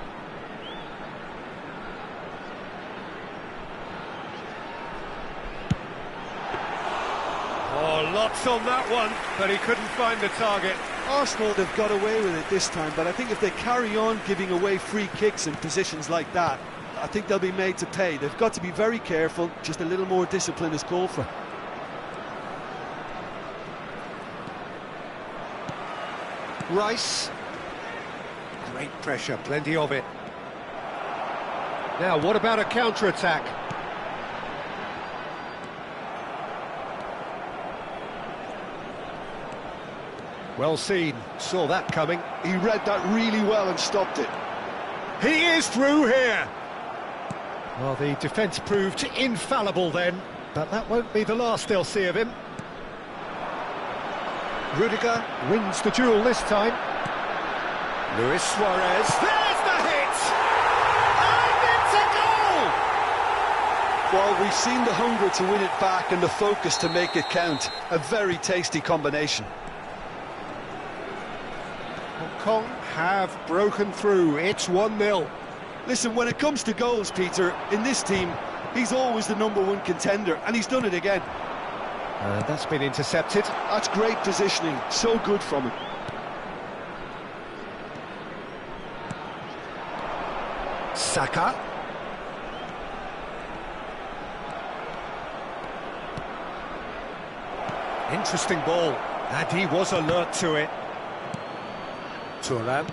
S1: Oh, lots on that one, but he couldn't find the target.
S2: Arsenal have got away with it this time, but I think if they carry on giving away free kicks in positions like that, I think they'll be made to pay. They've got to be very careful, just a little more discipline is called for.
S1: Rice. Great pressure, plenty of it. Now, what about a counter-attack? Well seen, saw that coming.
S2: He read that really well and stopped it.
S1: He is through here! Well, the defence proved infallible then, but that won't be the last they'll see of him. Rudiger wins the duel this time. Luis Suarez. There's the hit! And it's a goal!
S2: Well, we've seen the hunger to win it back and the focus to make it count. A very tasty combination.
S1: Hong Kong have broken through. It's 1-0.
S2: Listen, when it comes to goals, Peter, in this team, he's always the #1 contender, and he's done it again.
S1: That's been intercepted.
S2: That's great positioning, so good from him.
S1: Saka. Interesting ball, and he was alert to it. Thuram.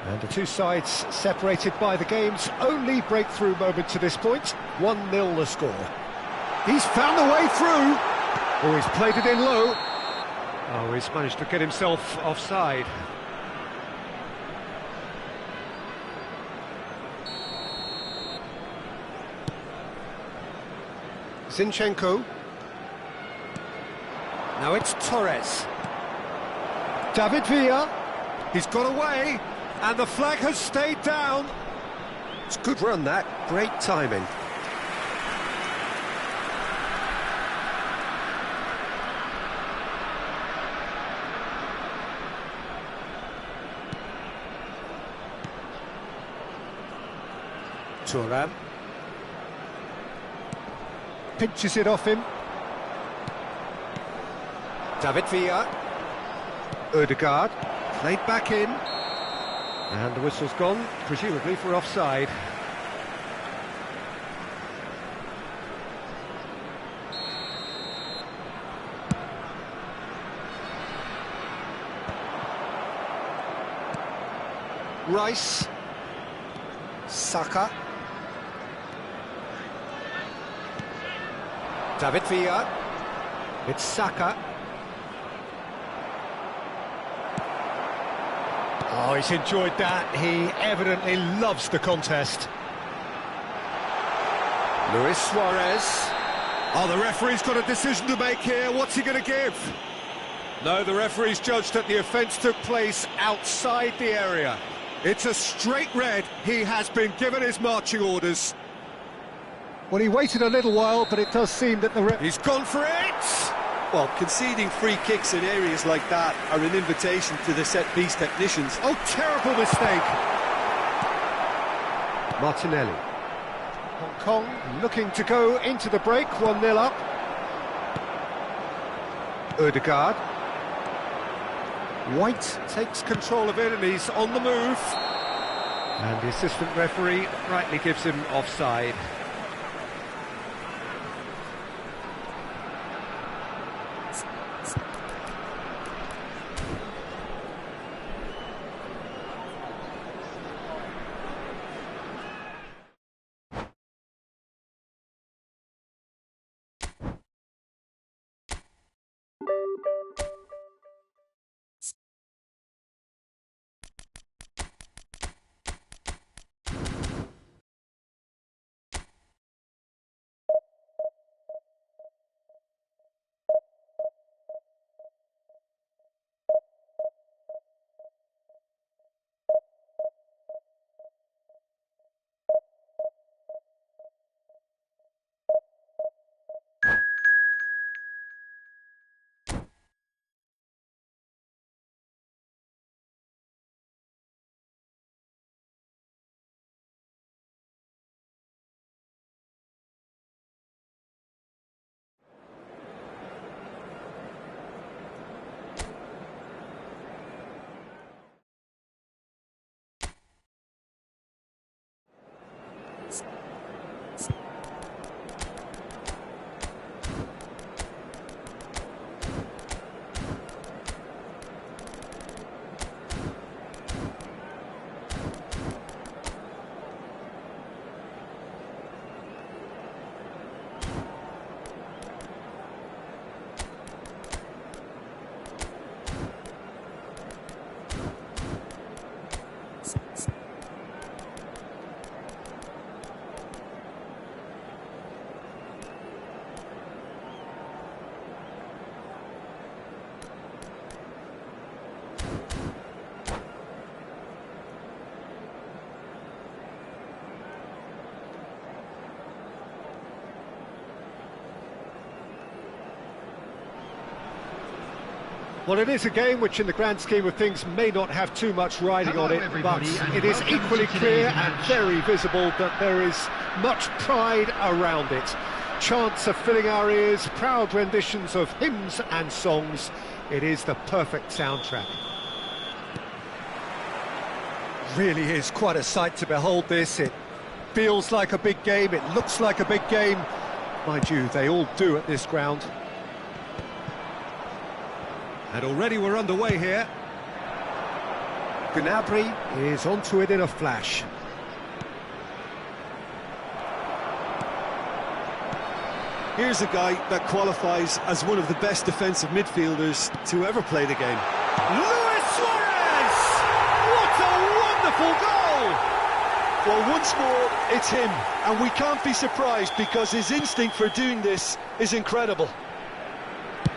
S1: And the two sides separated by the game's only breakthrough moment to this point. 1-0 the score. He's found the way through. Oh, he's played it in low. Oh, he's managed to get himself offside. Zinchenko. Now it's Torres. David Villa. He's got away, and the flag has stayed down. It's a good run, that. Great timing. Thuram pinches it off him. David Villa. Odegaard played back in, and the whistle's gone, presumably for offside. Rice. Saka. David Villa. It's Saka. Oh, he's enjoyed that. He evidently loves the contest. Luis Suarez. Oh, the referee's got a decision to make here. What's he going to give? No, the referee's judged that the offence took place outside the area. It's a straight red. He has been given his marching orders. Well, he waited a little while, but it does seem that he's gone for it!
S2: Well, conceding free kicks in areas like that are an invitation to the set-piece technicians.
S1: Oh, terrible mistake! Martinelli. Hong Kong looking to go into the break, 1-0 up. Odegaard. White takes control of it and he's on the move. And the assistant referee rightly gives him offside. Well, it is a game which, in the grand scheme of things, may not have too much riding on it, but it is equally clear and very visible that there is much pride around it. Chants are filling our ears, proud renditions of hymns and songs. It is the perfect soundtrack. Really is quite a sight to behold this. It feels like a big game, it looks like a big game. Mind you, they all do at this ground. And already we're underway here. Gnabry is onto it in a flash.
S2: Here's a guy that qualifies as one of the best defensive midfielders to ever play the game.
S1: Luis Suarez! What a wonderful goal!
S2: Well, once more, it's him, and we can't be surprised because his instinct for doing this is incredible.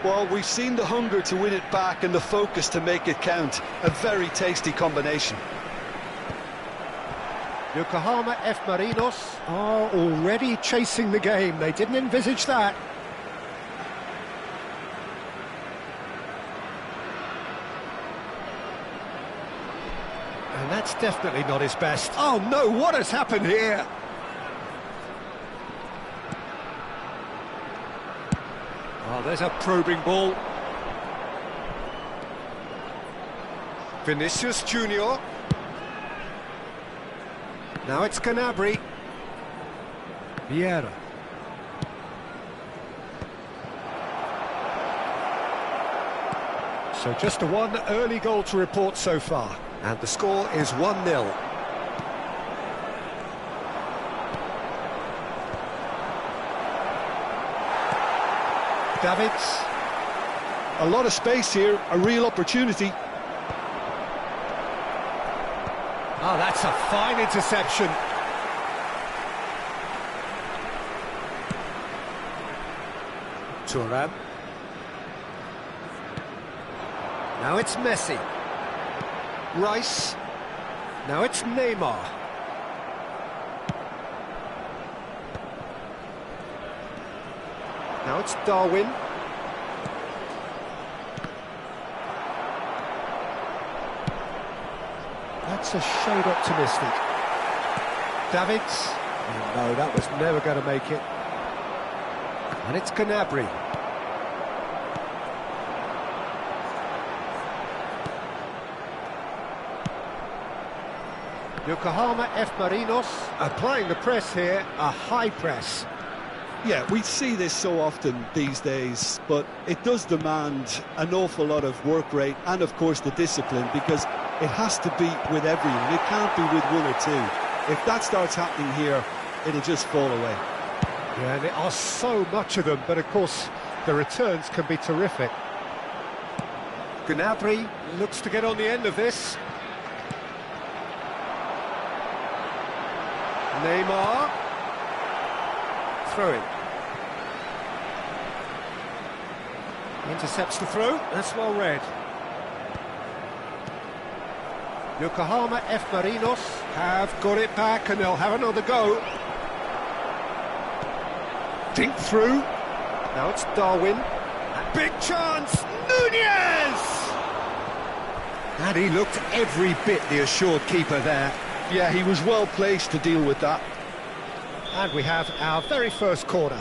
S2: Well, we've seen the hunger to win it back and the focus to make it count. A very tasty combination.
S1: Yokohama F. Marinos are already chasing the game. They didn't envisage that. And that's definitely not his best. Oh no, what has happened here? Oh, there's a probing ball. Vinicius Junior. Now it's Gnabry. Vieira. So just one early goal to report so far. And the score is 1-0. Davids.
S2: A lot of space here, a real opportunity.
S1: Ah, that's a fine interception. Thuram. Now it's Messi. Rice. Now it's Neymar. Now it's Darwin. That's a shade optimistic. Davids. Oh, no, that was never going to make it. And it's Gnabry. Yokohama F. Marinos applying the press here, a high press.
S2: Yeah, we see this so often these days, but it does demand an awful lot of work rate and, of course, the discipline, because it has to be with everyone. It can't be with one or two. If that starts happening here, it'll just fall away.
S1: Yeah, and there are so much of them, but of course, the returns can be terrific. Gnabry looks to get on the end of this. Neymar. Throw it. Intercepts the throw. That's well read. Yokohama F. Marinos have got it back and they'll have another go. Dink through. Now it's Darwin. A big chance. Nunez! And he looked every bit the assured keeper there.
S2: Yeah, he was well placed to deal with that.
S1: And we have our very first corner.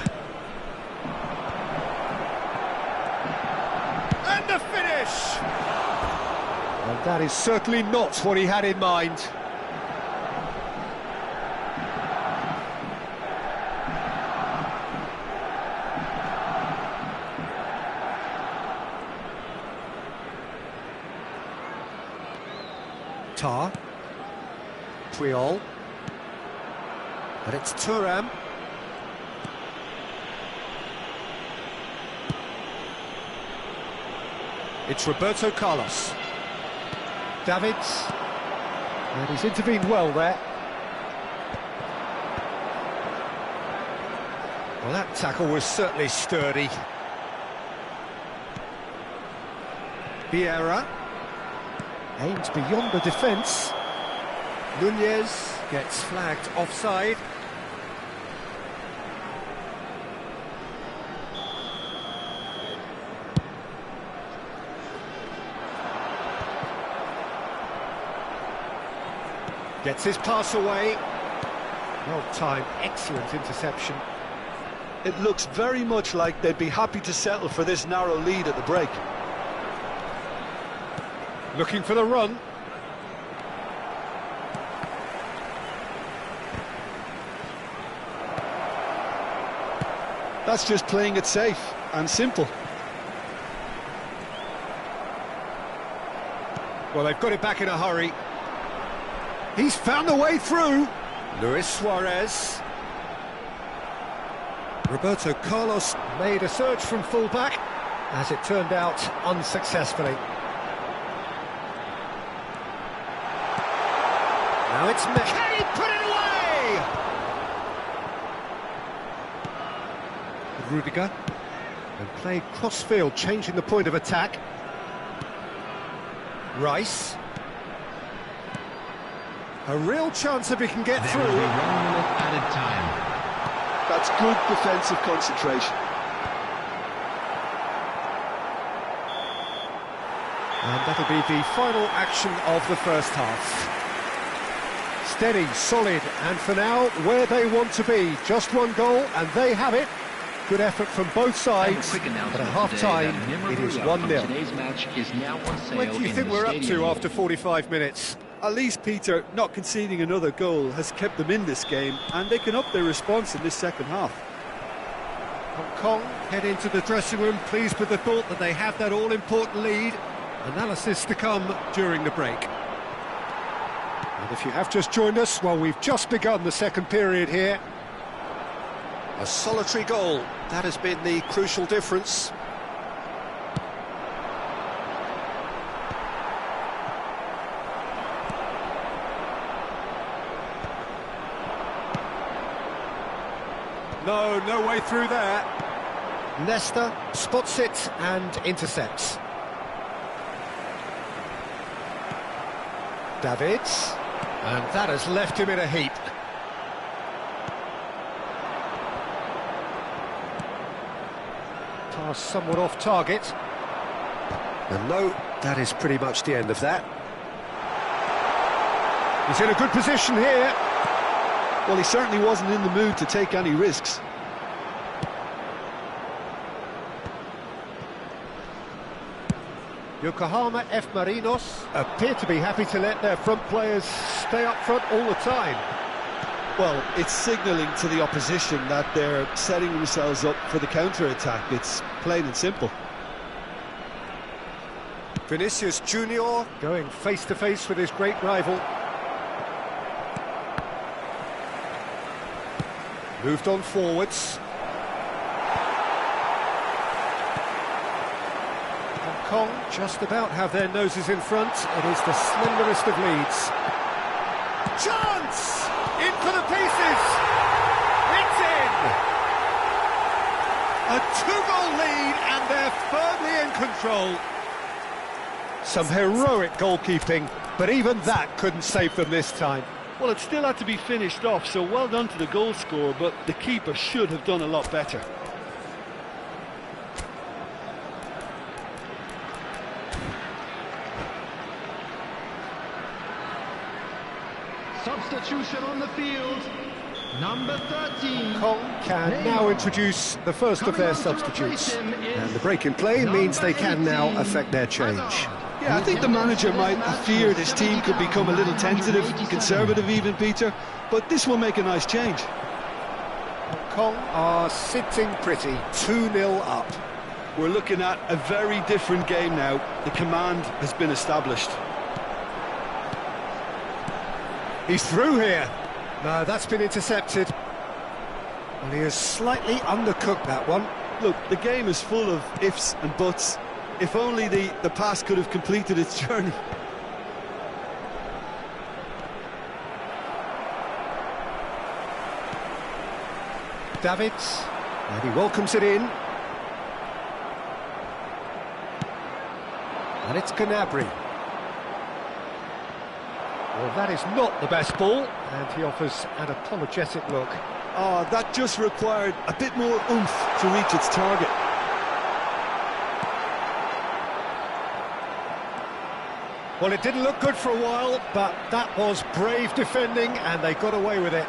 S1: And the finish! And that is certainly not what he had in mind. Tar. Puyol. But it's Thuram. It's Roberto Carlos. Davids. And he's intervened well there. Well, that tackle was certainly sturdy. Vieira. Aims beyond the defence. Nunez gets flagged offside. Gets his pass away. Well timed, excellent interception.
S2: It looks very much like they'd be happy to settle for this narrow lead at the break.
S1: Looking for the run.
S2: That's just playing it safe and simple.
S1: Well, they've got it back in a hurry. He's found the way through. Luis Suarez. Roberto Carlos made a surge from full-back, as it turned out, unsuccessfully. Now it's Can he put it away? Rudiger, and played cross-field, changing the point of attack. Rice. A real chance if he can get through.
S3: There will be 1 minute added time.
S2: That's good defensive concentration.
S1: And that'll be the final action of the first half. Steady, solid, and for now, where they want to be. Just one goal, and they have it. Good effort from both sides, but at half-time, it is 1-0.
S5: Today's match is now on sale.
S1: What do you think we're up to after 45 minutes?
S2: At least, Peter, not conceding another goal has kept them in this game, and they can up their response in this second half.
S1: Hong Kong head into the dressing room, pleased with the thought that they have that all-important lead. Analysis to come during the break. And if you have just joined us, well, we've just begun the second period here. A solitary goal, that has been the crucial difference. No way through there. Nesta spots it and intercepts. Davids, and that has left him in a heap. Pass somewhat off target. And no, that is pretty much the end of that. He's in a good position here.
S2: Well, he certainly wasn't in the mood to take any risks.
S1: Yokohama F. Marinos appear to be happy to let their front players stay up front all the time.
S2: Well, it's signalling to the opposition that they're setting themselves up for the counter-attack. It's plain and simple.
S1: Vinicius Junior going face-to-face with his great rival. Moved on forwards. Hong Kong just about have their noses in front. It is the slenderest of leads. Chance! In for the pieces! It's in! A two-goal lead and they're firmly in control. Some heroic goalkeeping, but even that couldn't save them this time.
S4: Well, it still had to be finished off, so well done to the goal scorer, but the keeper should have done a lot better.
S3: Substitution on the field. Number 13.
S1: Kong can now introduce the first of their substitutes. And the break in play means they can now affect their change.
S2: Yeah, I think the manager might have feared his team could become a little tentative, conservative even, Peter, but this will make a nice change.
S1: Hong Kong are sitting pretty, 2-0 up.
S2: We're looking at a very different game now. The command has been established.
S1: He's through here. No, that's been intercepted. Well, he has slightly undercooked that one.
S2: Look, the game is full of ifs and buts. If only the pass could have completed its journey.
S1: Davids, and he welcomes it in. And it's Gnabry. Well, that is not the best ball, and he offers an apologetic look.
S2: Oh, that just required a bit more oomph to reach its target.
S1: Well, it didn't look good for a while, but that was brave defending, and they got away with it.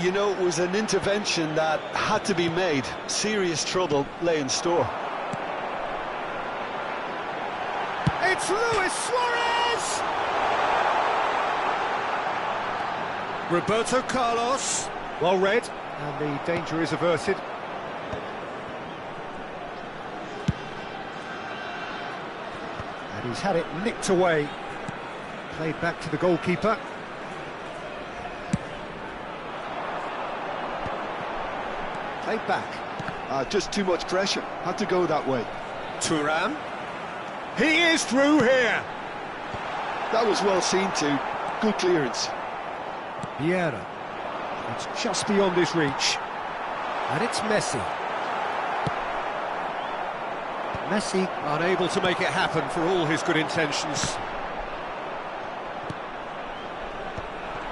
S2: You know, it was an intervention that had to be made. Serious trouble lay in store.
S1: It's Luis Suarez! Roberto Carlos, well read, and the danger is averted. And he's had it nicked away. Played back to the goalkeeper. Played back.
S2: Just too much pressure. Had to go that way.
S1: Thuram. He is through here.
S2: That was well seen too. Good clearance.
S1: Vieira. It's just beyond his reach. And it's Messi. Messi unable to make it happen for all his good intentions.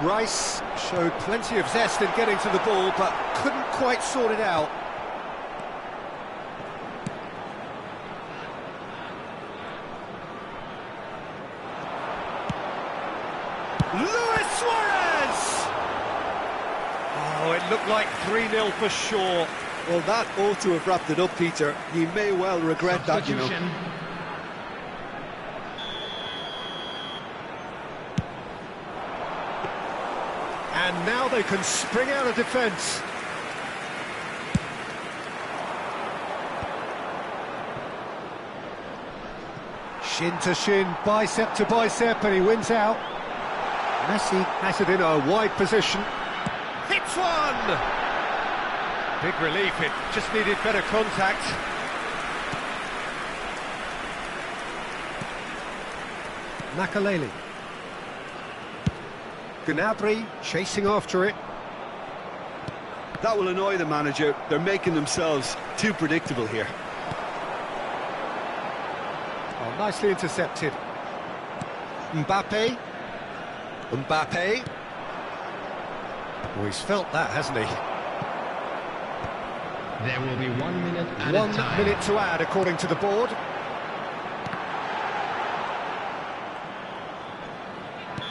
S1: Rice showed plenty of zest in getting to the ball, but couldn't quite sort it out. Luis Suarez! Oh, it looked like 3-0 for sure.
S2: Well, that ought to have wrapped it up, Peter. He may well regret that, you know.
S1: And now they can spring out of defence. Shin to shin, bicep to bicep, and he wins out. Messi has it in a wide position. Hits one! Big relief, it just needed better contact. Makaleli. Gnabry chasing after it.
S2: That will annoy the manager. They're making themselves too predictable here.
S1: Oh, nicely intercepted. Mbappe. Mbappe. Oh, he's felt that, hasn't he?
S3: There will be 1 minute at a time.
S1: 1 minute to add, according to the board.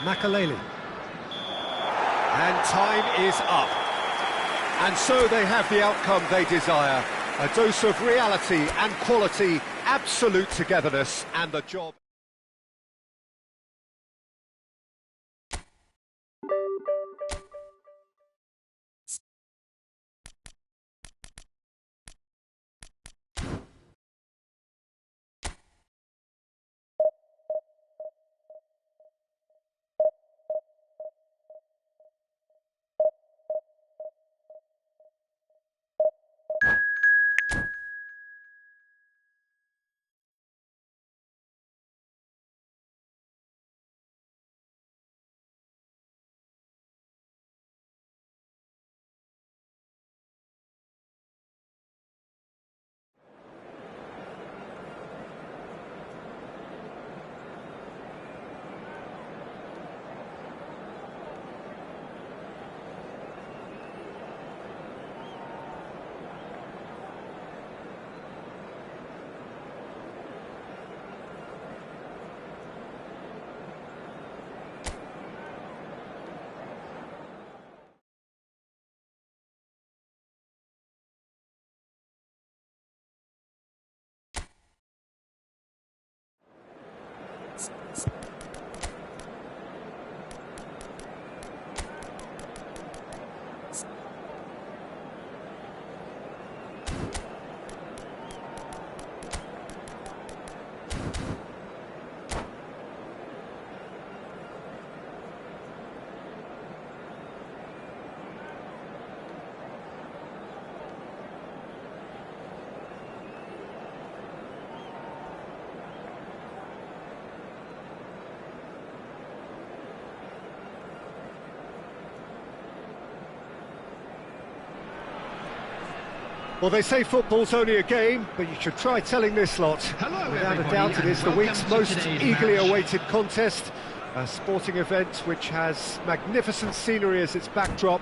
S1: Makaleli. And time is up. And so they have the outcome they desire. A dose of reality and quality, absolute togetherness, and the job. Well, they say football's only a game, but you should try telling this lot. Without a doubt, it is the week's most eagerly awaited contest. A sporting event which has magnificent scenery as its backdrop.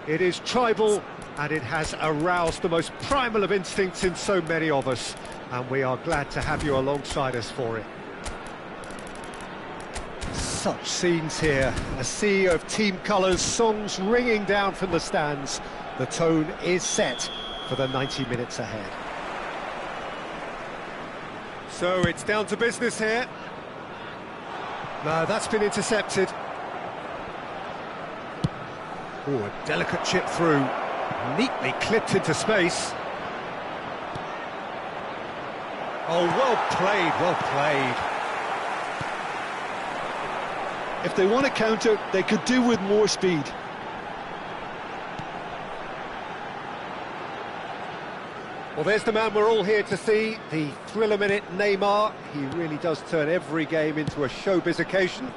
S1: It is tribal, and it has aroused the most primal of instincts in so many of us. And we are glad to have you alongside us for it. Such scenes here, a sea of team colours, songs ringing down from the stands. The tone is set for the 90 minutes ahead. So it's down to business here. No, that's been intercepted. Oh, a delicate chip through, neatly clipped into space. Oh, well played, well played.
S2: If they want to counter, they could do with more speed.
S1: Well, there's the man we're all here to see, the thriller-minute Neymar. He really does turn every game into a showbiz occasion.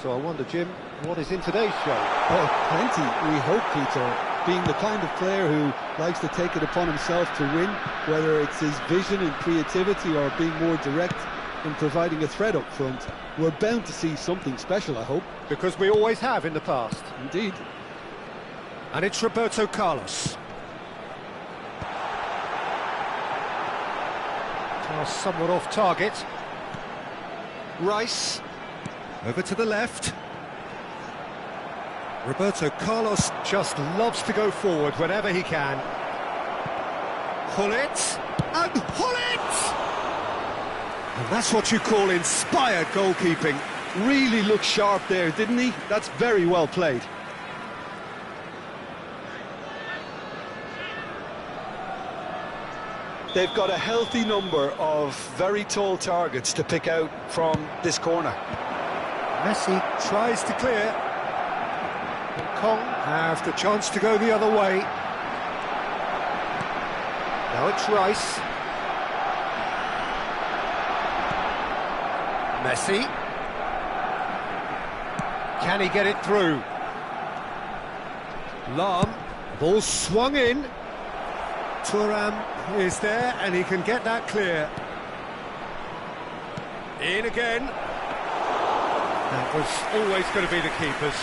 S1: So I wonder, Jim, what is in today's show?
S2: Oh, plenty, we hope, Peter. Being the kind of player who likes to take it upon himself to win, whether it's his vision and creativity or being more direct in providing a threat up front, we're bound to see something special, I hope.
S1: Because we always have in the past.
S2: Indeed.
S1: And it's Roberto Carlos. Somewhat off target. Rice, over to the left. Roberto Carlos just loves to go forward whenever he can. Hullet, and Hullet! And that's what you call inspired goalkeeping.
S2: Really looked sharp there, didn't he? That's very well played. They've got a healthy number of very tall targets to pick out from this corner.
S1: Messi tries to clear. Kong have the chance to go the other way. Now it's Rice. Messi. Can he get it through? Lahm. Ball swung in. Thuram is there and he can get that clear. In again. That was always going to be the keepers.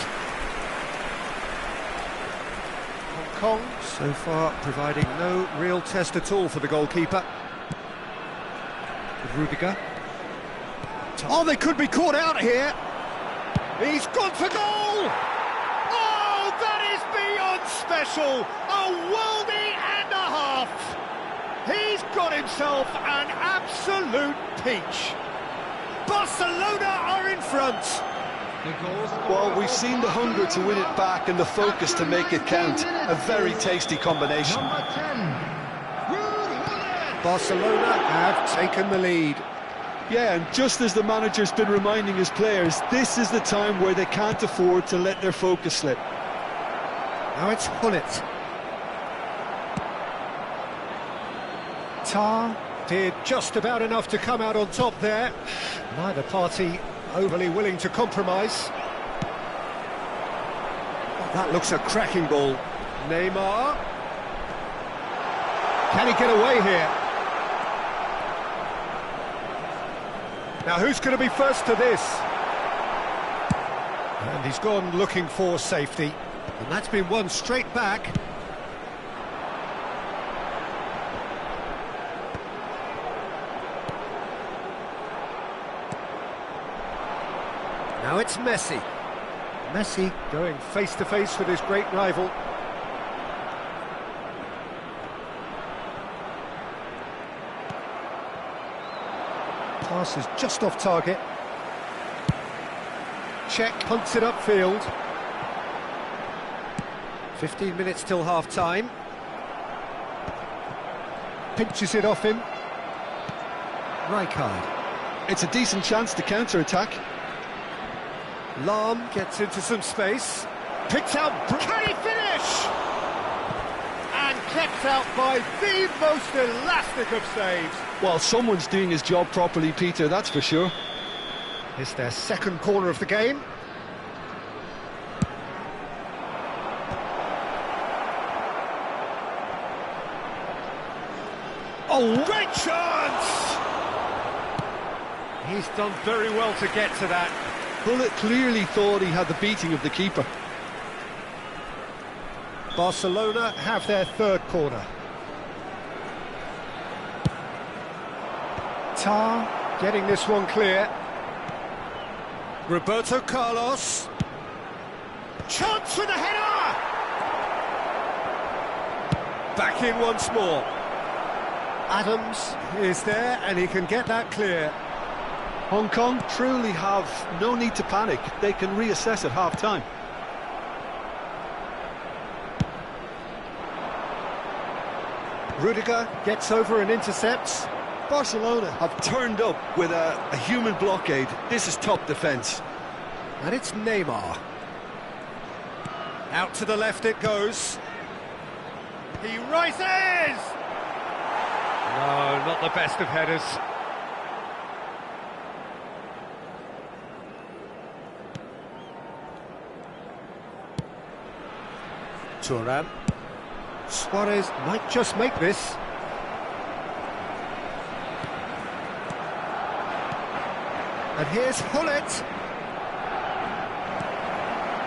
S1: Hong Kong so far providing no real test at all for the goalkeeper. Rudiger. Oh, they could be caught out here. He's gone for goal! Oh, that is beyond special! A worldie and a half! He's got himself an absolute peach. Barcelona are in front.
S2: Well, we've seen the hunger to win it back and the focus to make it count. A very tasty combination.
S1: Barcelona have taken the lead.
S2: Yeah, and just as the manager's been reminding his players, this is the time where they can't afford to let their focus slip.
S1: Now it's Hullet. Tar did just about enough to come out on top there. Neither party overly willing to compromise. Oh, that looks a cracking ball. Neymar. Can he get away here? Now who's going to be first to this? And he's gone looking for safety. And that's been won straight back. Now it's Messi. Messi going face-to-face with his great rival. Pass is just off target. Czech punts it upfield. 15 minutes till half-time. Pinches it off him. Rijkaard.
S2: It's a decent chance to counter-attack.
S1: Lahm gets into some space. Picks out... Can he finish? And kept out by the most elastic of saves.
S2: Well, someone's doing his job properly, Peter, that's for sure.
S1: It's their second corner of the game. Oh, great chance! He's done very well to get to that.
S2: Hullet clearly thought he had the beating of the keeper.
S1: Barcelona have their third corner. Tar getting this one clear. Roberto Carlos. Chance with a header! Back in once more. Adams is there and he can get that clear.
S2: Hong Kong truly have no need to panic. They can reassess at half-time.
S1: Rudiger gets over and intercepts.
S2: Barcelona have turned up with a human blockade. This is top defence.
S1: And it's Neymar. Out to the left it goes. He rises! No, not the best of headers. Thuram. Suarez might just make this. And here's Hullet.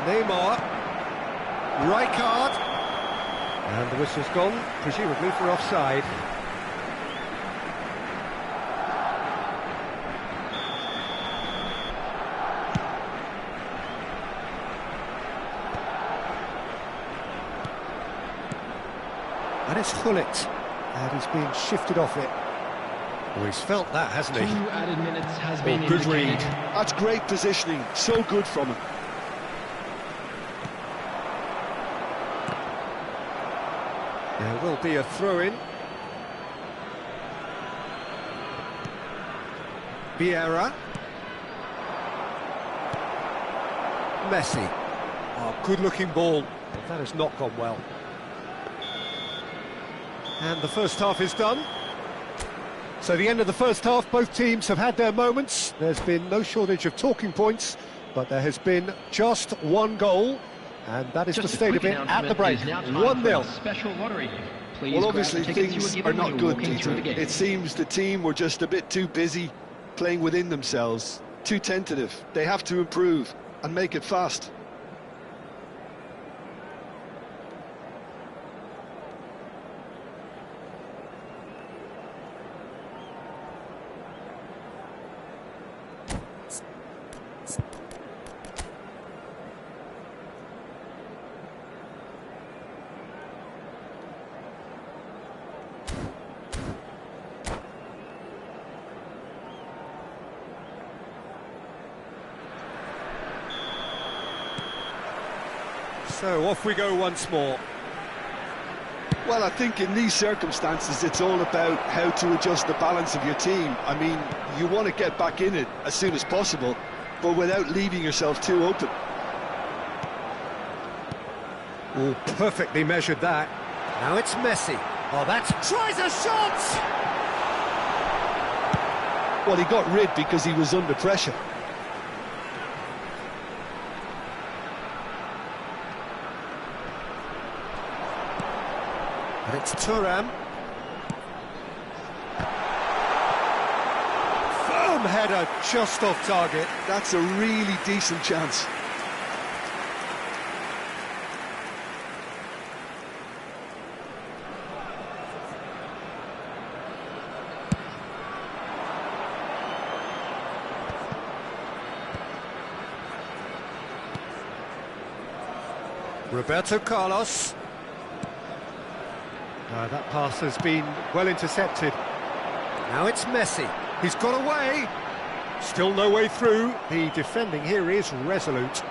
S1: Neymar. Rijkaard. And the whistle's gone, presumably for offside. And it's Hullet, and he's being shifted off it. Well, he's felt that, hasn't he?
S3: 2 added minutes has been
S1: good read.
S2: That's great positioning, so good from him.
S1: There will be a throw-in. Vieira. Messi. Oh, good-looking ball. But that has not gone well. And the first half is done. So the end of the first half, both teams have had their moments. There's been no shortage of talking points, but there has been just one goal, and that is the state of it at the break. 1-0.
S3: Special lottery. Please
S2: Well,
S3: grab
S2: obviously
S3: the tickets you were
S2: things
S3: given
S2: are
S3: when
S2: not
S3: you were
S2: good,
S3: walking through
S2: Peter.
S3: the gate.
S2: It seems the team were just a bit too busy playing within themselves, too tentative. They have to improve and make it fast.
S1: So off we go once more.
S2: Well, I think in these circumstances, it's all about how to adjust the balance of your team. I mean, you want to get back in it as soon as possible, but without leaving yourself too open.
S1: Oh, perfectly measured that. Now it's Messi. Oh, that's... Tries a shot!
S2: Well, he got rid because he was under pressure.
S1: And it's Thuram. Firm header just off target.
S2: That's a really decent chance.
S1: Roberto Carlos. That pass has been well intercepted. Now it's Messi. He's got away. Still no way through. The defending here is resolute.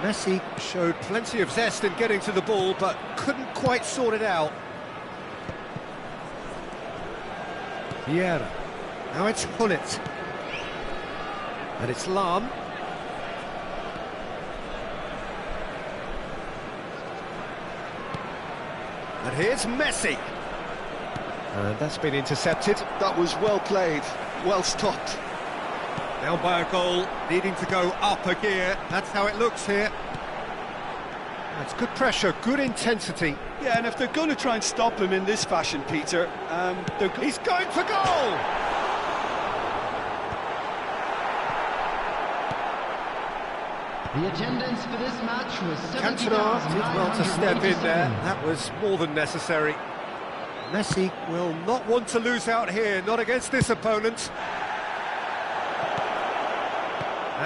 S1: Messi showed plenty of zest in getting to the ball, but couldn't quite sort it out. Vieira. Now it's Hullet. And it's Lahm. And here's Messi. And that's been intercepted.
S2: That was well played, well stopped.
S1: Down by a goal, needing to go up a gear. That's how it looks here. That's good pressure, good intensity.
S2: Yeah, and if they're going to try and stop him in this fashion, Peter,
S1: He's going for goal!
S3: The attendance for this match was
S1: Cantona did well to step in there.
S3: 70,987.
S1: That was more than necessary. Messi will not want to lose out here, not against this opponent.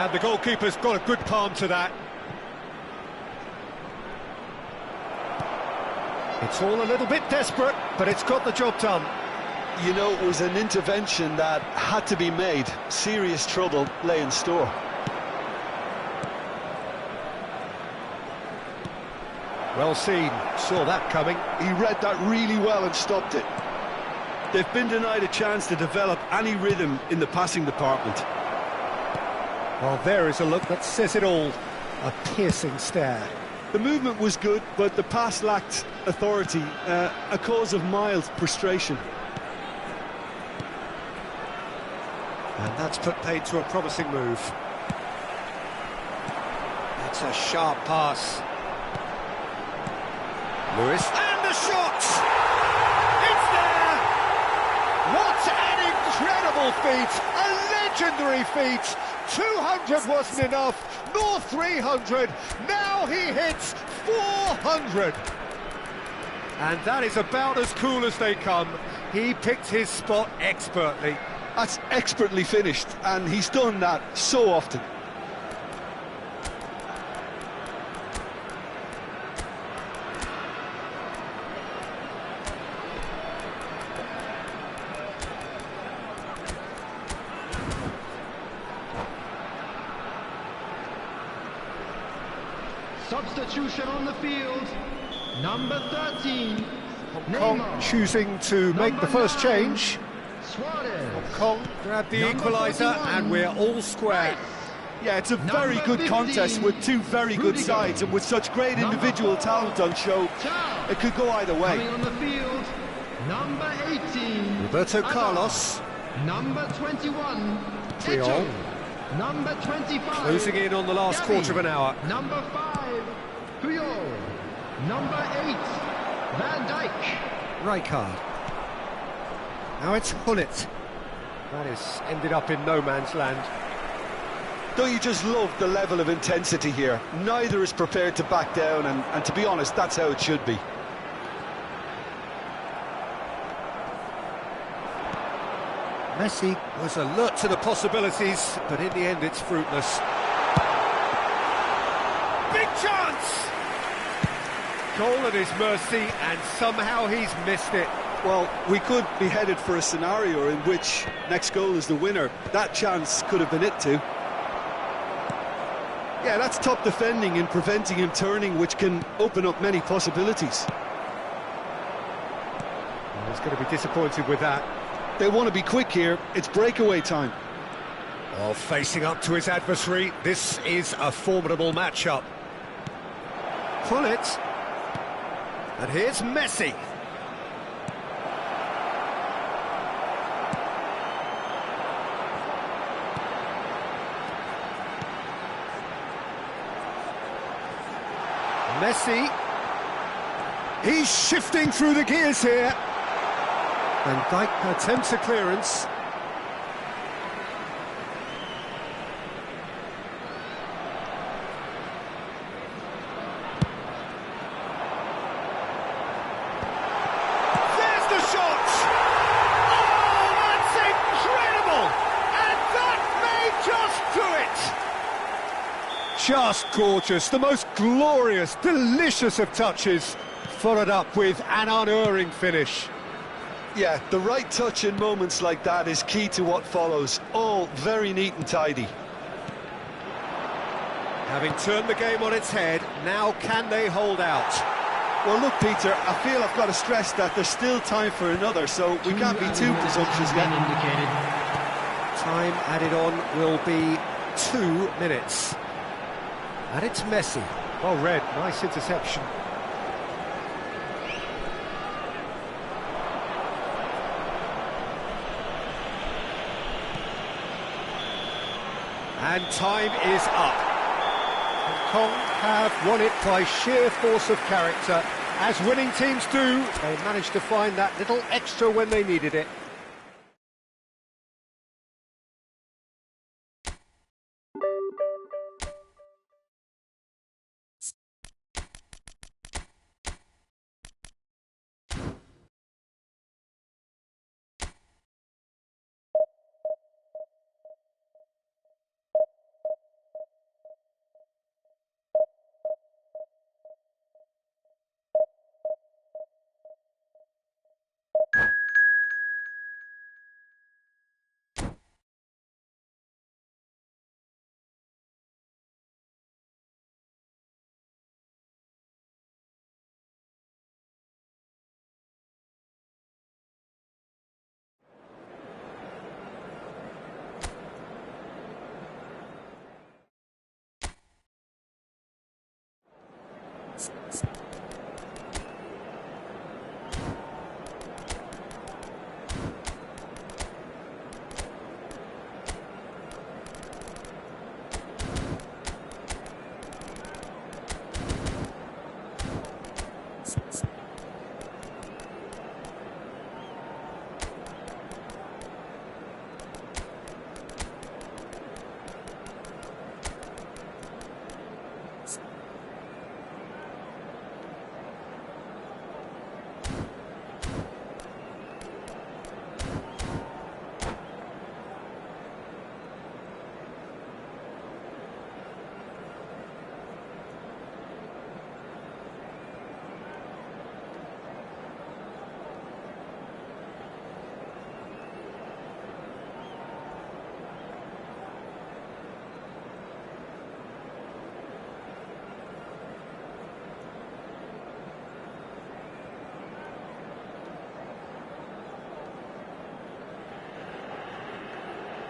S1: And the goalkeeper's got a good palm to that. It's all a little bit desperate, but it's got the job done.
S2: You know, it was an intervention that had to be made. Serious trouble lay in store.
S1: Well seen, saw that coming.
S2: He read that really well and stopped it. They've been denied a chance to develop any rhythm in the passing department.
S1: Well, there is a look that says it all. A piercing stare.
S2: The movement was good, but the pass lacked authority, a cause of mild frustration.
S1: And that's put paid to a promising move. That's a sharp pass. Lewis, and the shot! It's there! What an incredible feat! A legendary feat! 200 wasn't enough, nor 300. Now he hits 400. And that is about as cool as they come. He picked his spot expertly.
S2: That's expertly finished, and he's done that so often.
S3: Substitution on the field. Number 13.
S1: Kong
S3: Neymar.
S1: choosing to make the first change.
S3: Suarez.
S1: Kong grabbed the
S3: Number
S1: equaliser
S3: 41.
S1: and we're all square.
S2: Yeah, it's a very
S3: Number
S2: good
S3: 15,
S2: contest with two very good
S3: Rudiger.
S2: sides, and with such great
S3: Number
S2: individual
S3: 4,
S2: talent on show,
S3: Ciao.
S2: it could go either way.
S3: Coming on the field. Number 18.
S1: Roberto
S3: Hazard.
S1: Carlos
S3: Number 21.
S1: Triol.
S3: Eto. Number 25.
S1: Closing in on the last
S3: Gavi.
S1: quarter of an hour.
S3: Number 5. Puyol. Number 8. Van Dijk.
S1: Rijkaard. Now it's Hullet. That has ended up in no man's land.
S2: Don't you just love the level of intensity here? Neither is prepared to back down, and to be honest, that's how it should be.
S1: Messi was alert to the possibilities, but in the end it's fruitless. Big chance! Goal at his mercy, and somehow he's missed it.
S2: Well, we could be headed for a scenario in which next goal is the winner. That chance could have been it too. Yeah, that's top defending and preventing him turning, which can open up many possibilities.
S1: He's going to be disappointed with that.
S2: They want to be quick here. It's breakaway time.
S1: Well, facing up to his adversary, this is a formidable matchup. Pull it. And here's Messi. Messi. He's shifting through the gears here. And Dijk attempts a clearance. There's the shot! Oh, that's incredible! And that may just do it! Just gorgeous, the most glorious, delicious of touches, followed up with an unerring finish.
S2: Yeah, the right touch in moments like that is key to what follows. All very neat and tidy.
S1: Having turned the game on its head, now can they hold out?
S2: Well, look, Peter, I feel I've got to stress that there's still time for another, so we can't be too presumptuous yet.
S1: Time added on will be 2 minutes. And it's Messi. Well read, nice interception. And time is up. Hong Kong have won it by sheer force of character. As winning teams do, they managed to find that little extra when they needed it.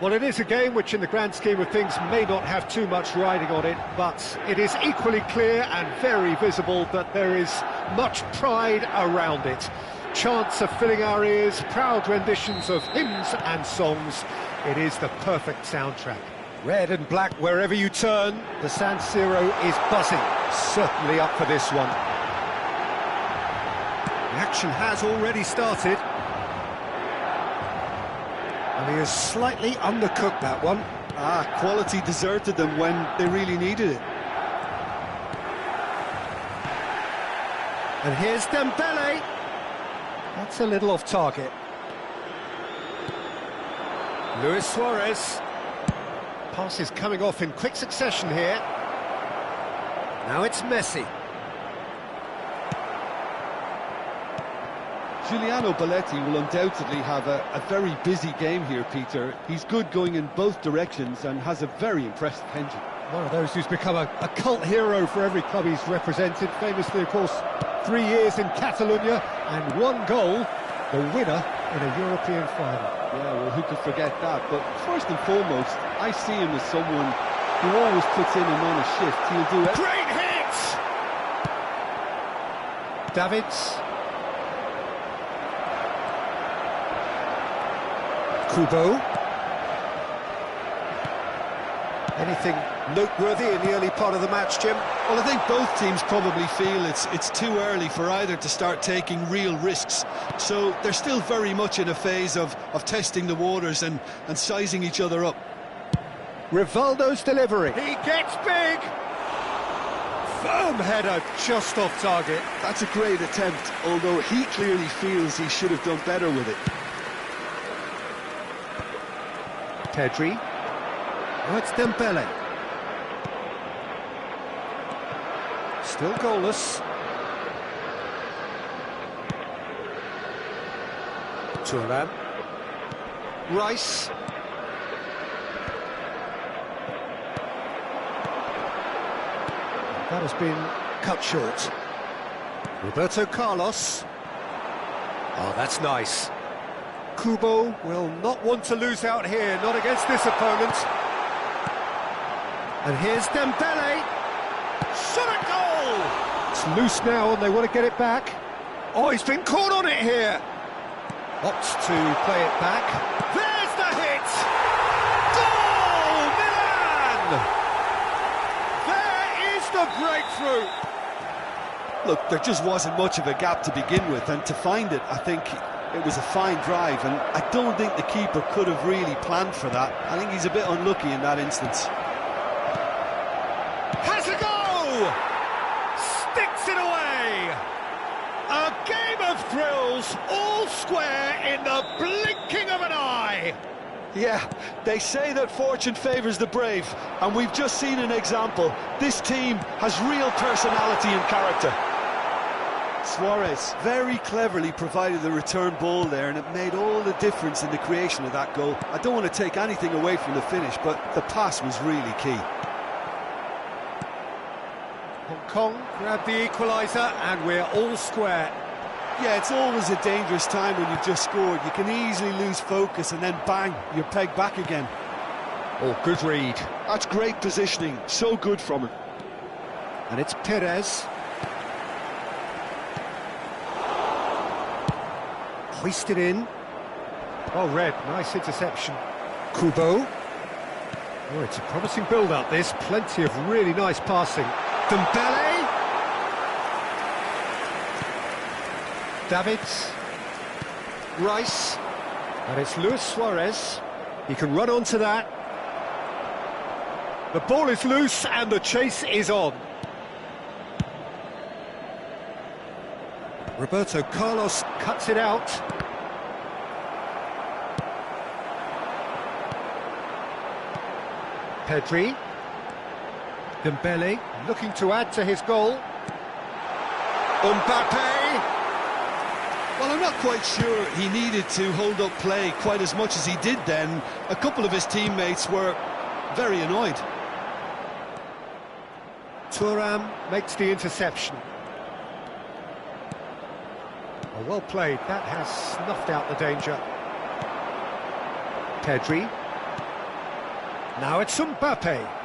S1: Well, it is a game which, in the grand scheme of things, may not have too much riding on it, but it is equally clear and very visible that there is much pride around it. Chants are filling our ears, proud renditions of hymns and songs. It is the perfect soundtrack. Red and black wherever you turn, the San Siro is buzzing. Certainly up for this one. The action has already started. And he has slightly undercooked that one.
S2: Quality deserted them when they really needed it.
S1: And here's Dembele. That's a little off target. Luis Suarez. Passes coming off in quick succession here. Now it's Messi.
S4: Giuliano Belletti will undoubtedly have a very busy game here, Peter. He's good going in both directions and has a very impressive engine.
S1: One of those who's become a cult hero for every club he's represented. Famously, of course, 3 years in Catalonia and 1 goal, the winner in a European final.
S4: Yeah, well, who could forget that? But first and foremost, I see him as someone who always puts in and on a shift. He'll do it.
S1: Great hit! Davids. Kubo. Anything noteworthy in the early part of the match, Jim?
S2: Well, I think both teams probably feel it's too early for either to start taking real risks. So they're still very much in a phase of testing the waters and sizing each other up.
S1: Rivaldo's delivery. He gets big! Firm header, just off target.
S2: That's a great attempt, although he clearly feels he should have done better with it.
S1: Pedri. Oh, it's Dembele. Still goalless. Thuram. Rice. That has been cut short. Roberto Carlos. Oh, that's nice. Kubo will not want to lose out here, not against this opponent. And here's Dembele. Shot at goal! It's loose now and they want to get it back. Oh, he's been caught on it here. Opts to play it back. There's the hit! Goal, Milan! There is the breakthrough.
S2: Look, there just wasn't much of a gap to begin with, and to find it, I think it was a fine drive, and I don't think the keeper could have really planned for that. I think he's a bit unlucky in that instance.
S1: Has a go! Sticks it away! A game of thrills, all square in the blinking of an eye!
S2: Yeah, they say that fortune favours the brave, and we've just seen an example. This team has real personality and character. Suarez very cleverly provided the return ball there, and it made all the difference in the creation of that goal. I don't want to take anything away from the finish, but the pass was really key.
S1: Hong Kong grabbed the equaliser, and we're all square.
S2: Yeah, it's always a dangerous time when you've just scored. You can easily lose focus, and then bang, you're pegged back again.
S1: Oh, good read.
S2: That's great positioning, so good from him.
S1: And it's Perez. Hoisted in. Well read, nice interception. Kubo. Oh, it's a promising build-up, this. Plenty of really nice passing. Dembele. Davids. Rice. And it's Luis Suarez. He can run onto that. The ball is loose and the chase is on. Roberto Carlos cuts it out. Pedri. Dembele looking to add to his goal. Mbappe.
S2: Well, I'm not quite sure he needed to hold up play quite as much as he did then. A couple of his teammates were very annoyed.
S1: Thuram makes the interception. Oh, well played, that has snuffed out the danger. Pedri. Now it's Mbappe.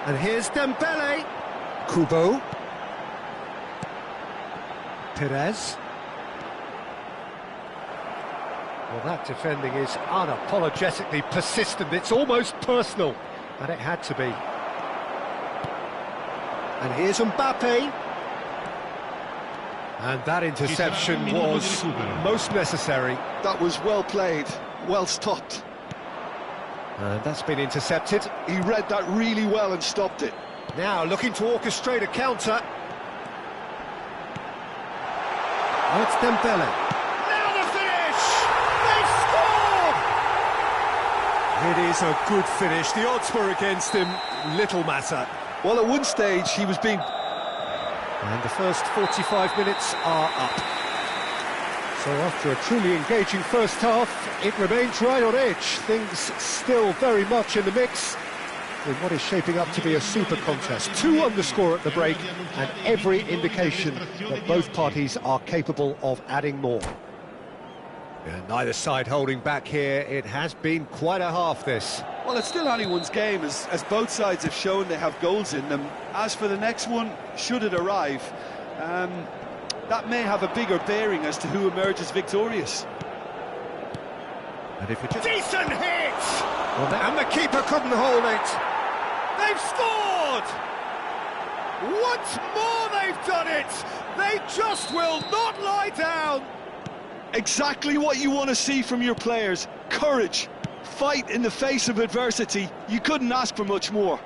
S1: And here's Dembele. Kubo. Perez. Well, that defending is unapologetically persistent. It's almost personal, and it had to be. And here's Mbappe. And that interception was most necessary.
S2: That was well played, well stopped.
S1: And that's been intercepted.
S2: He read that really well and stopped it.
S1: Now looking to orchestrate a counter. Oh, it's Dembele. Now the finish! They've scored! It is a good finish. The odds were against him. Little matter.
S2: Well, at one stage he was being...
S1: And the first 45 minutes are up. So after a truly engaging first half, it remains right on edge. Things still very much in the mix in what is shaping up to be a super contest. 2 on the score at the break, and every indication that both parties are capable of adding more. And neither side holding back here. It has been quite a half, this.
S2: Well, it's still anyone's game, as both sides have shown they have goals in them. As for the next one, should it arrive, that may have a bigger bearing as to who emerges victorious.
S1: And if it's decent hit! Well, and the keeper couldn't hold it. They've scored! Once more they've done it! They just will not lie down!
S2: Exactly what you want to see from your players. Courage, fight in the face of adversity. You couldn't ask for much more.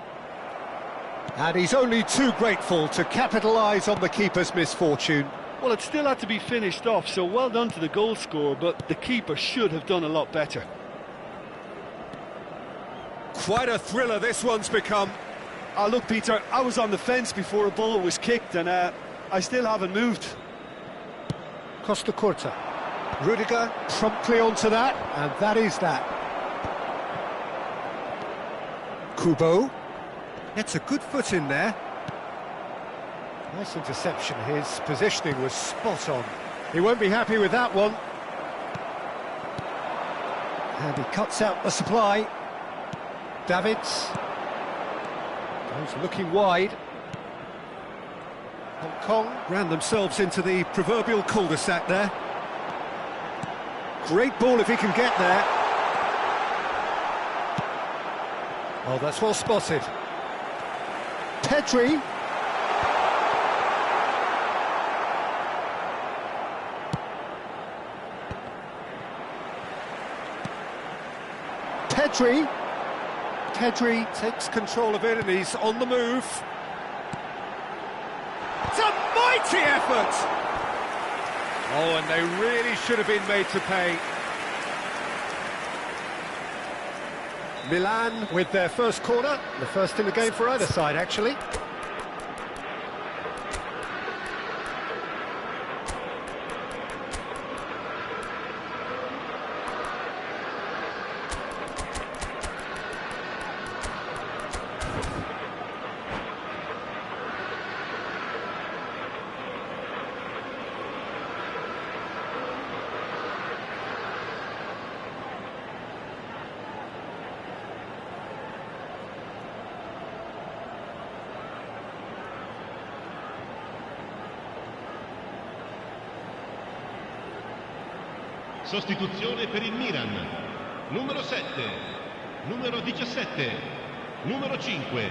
S1: And he's only too grateful to capitalise on the keeper's misfortune.
S4: Well, it still had to be finished off, so well done to the goal scorer, but the keeper should have done a lot better.
S1: Quite a thriller this one's become.
S2: Look, Peter, I was on the fence before a ball was kicked, and I still haven't moved.
S1: Costa Curta. Rudiger promptly onto that, and that is that. Kubo. Gets a good foot in there. Nice interception. His positioning was spot on. He won't be happy with that one. And he cuts out the supply. Davids. Goes looking wide. Hong Kong ran themselves into the proverbial cul-de-sac there. Great ball if he can get there. Oh, that's well spotted. Pedri. Pedri takes control of it and he's on the move. It's a mighty effort! Oh, and they really should have been made to pay. Milan with their first corner, the first in the game for either side, actually.
S6: Sostituzione per il Milan. Numero 7, numero 17, numero 5,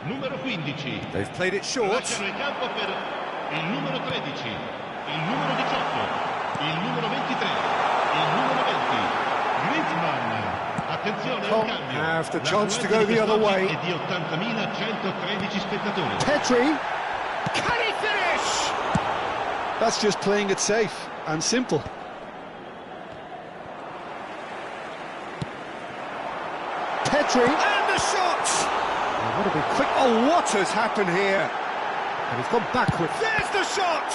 S6: numero 15.
S1: They've played it short.
S6: Lasciano il campo per il numero 13, il numero 18, il numero 23, il numero 20. Griezmann. Attenzione, un cambio.
S1: Have the chance to go the other way.
S6: È di 80.113 spettatori.
S1: Pedri. Can he finish?
S2: That's just playing it safe and simple.
S1: Pedri, and the shot! Oh, what a big quick... Oh, what has happened here? And he's gone backwards. There's the shot!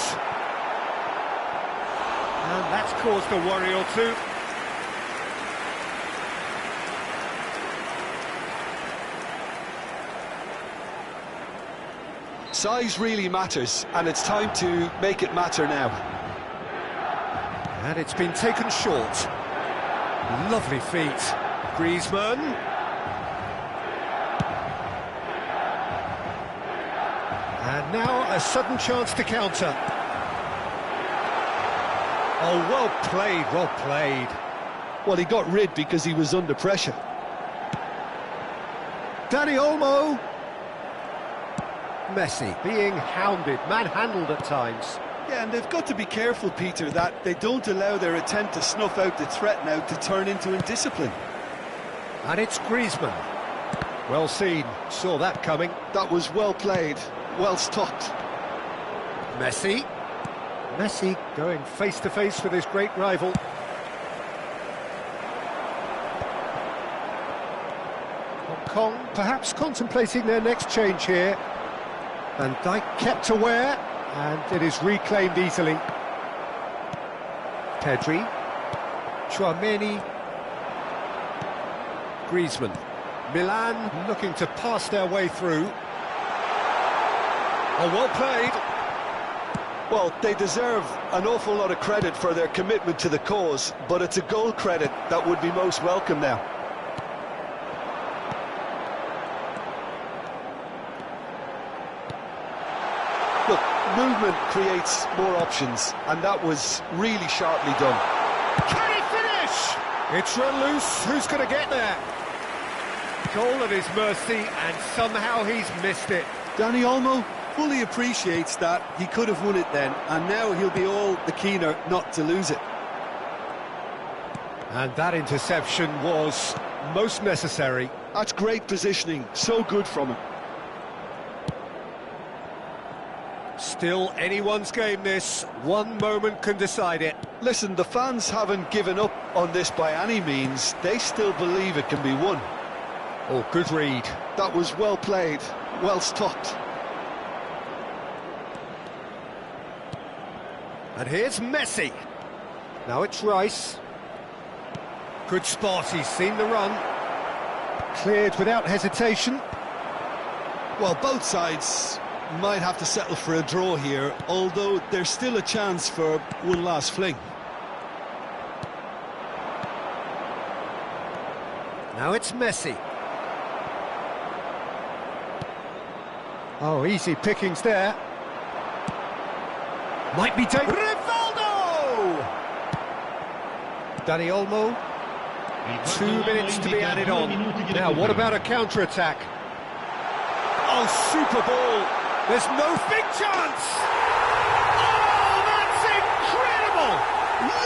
S1: And that's caused a worry or two.
S2: Size really matters, and it's time to make it matter now.
S1: And it's been taken short. Lovely feet. Griezmann. And now a sudden chance to counter. Oh, well played, well played.
S2: Well, he got rid because he was under pressure.
S1: Dani Olmo. Messi being hounded, manhandled at times.
S2: Yeah, and they've got to be careful, Peter, that they don't allow their attempt to snuff out the threat now to turn into indiscipline.
S1: And it's Griezmann. Well seen, saw that coming.
S2: That was well played, well stopped.
S1: Messi. Messi going face-to-face with his great rival. Hong Kong perhaps contemplating their next change here. Van Dijk kept aware, and it is reclaimed easily. Pedri. Tchouaméni. Griezmann. Milan looking to pass their way through. Oh, well played.
S2: Well, they deserve an awful lot of credit for their commitment to the cause, but it's a goal credit that would be most welcome now. Look, movement creates more options, and that was really sharply done.
S1: Can he finish? It's run loose. Who's going to get there? Goal at his mercy, and somehow he's missed it.
S2: Dani Olmo fully appreciates that he could have won it then, and now he'll be all the keener not to lose it.
S1: And that interception was most necessary.
S2: That's great positioning, so good from him.
S1: Still anyone's game this, one moment can decide it.
S2: Listen, the fans haven't given up on this by any means, they still believe it can be won.
S1: Oh, good read.
S2: That was well played, well stopped.
S1: And here's Messi. Now it's Rice. Good spot, he's seen the run. Cleared without hesitation.
S2: Well, both sides might have to settle for a draw here, although there's still a chance for one last fling.
S1: Now it's Messi. Oh, easy pickings there. Might be taken. Rivaldo! Dani Olmo. 2 minutes to be added on. Now, what about a counter-attack? Oh, super ball. There's no big chance! Oh, that's incredible!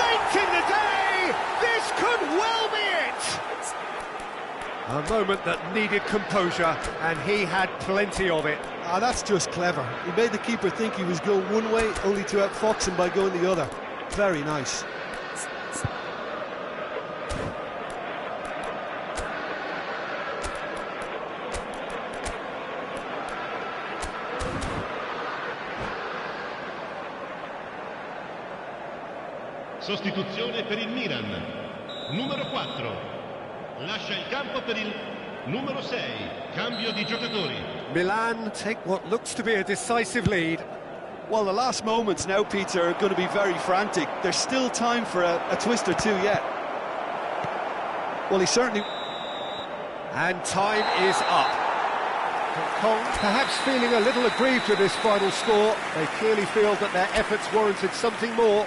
S1: Late in the day, this could well be it! A moment that needed composure, and he had plenty of it.
S2: Ah, that's just clever. He made the keeper think he was going one way, only to outfox him by going the other. Very nice.
S6: Sostituzione per il Milan. Numero 4. Lascia il campo per il numero 6. Cambio di giocatori.
S1: Milan take what looks to be a decisive lead.
S2: Well, the last moments now, Peter, are going to be very frantic. There's still time for a twist or two yet. Well, he certainly...
S1: And time is up. Hong Kong perhaps feeling a little aggrieved with this final score. They clearly feel that their efforts warranted something more.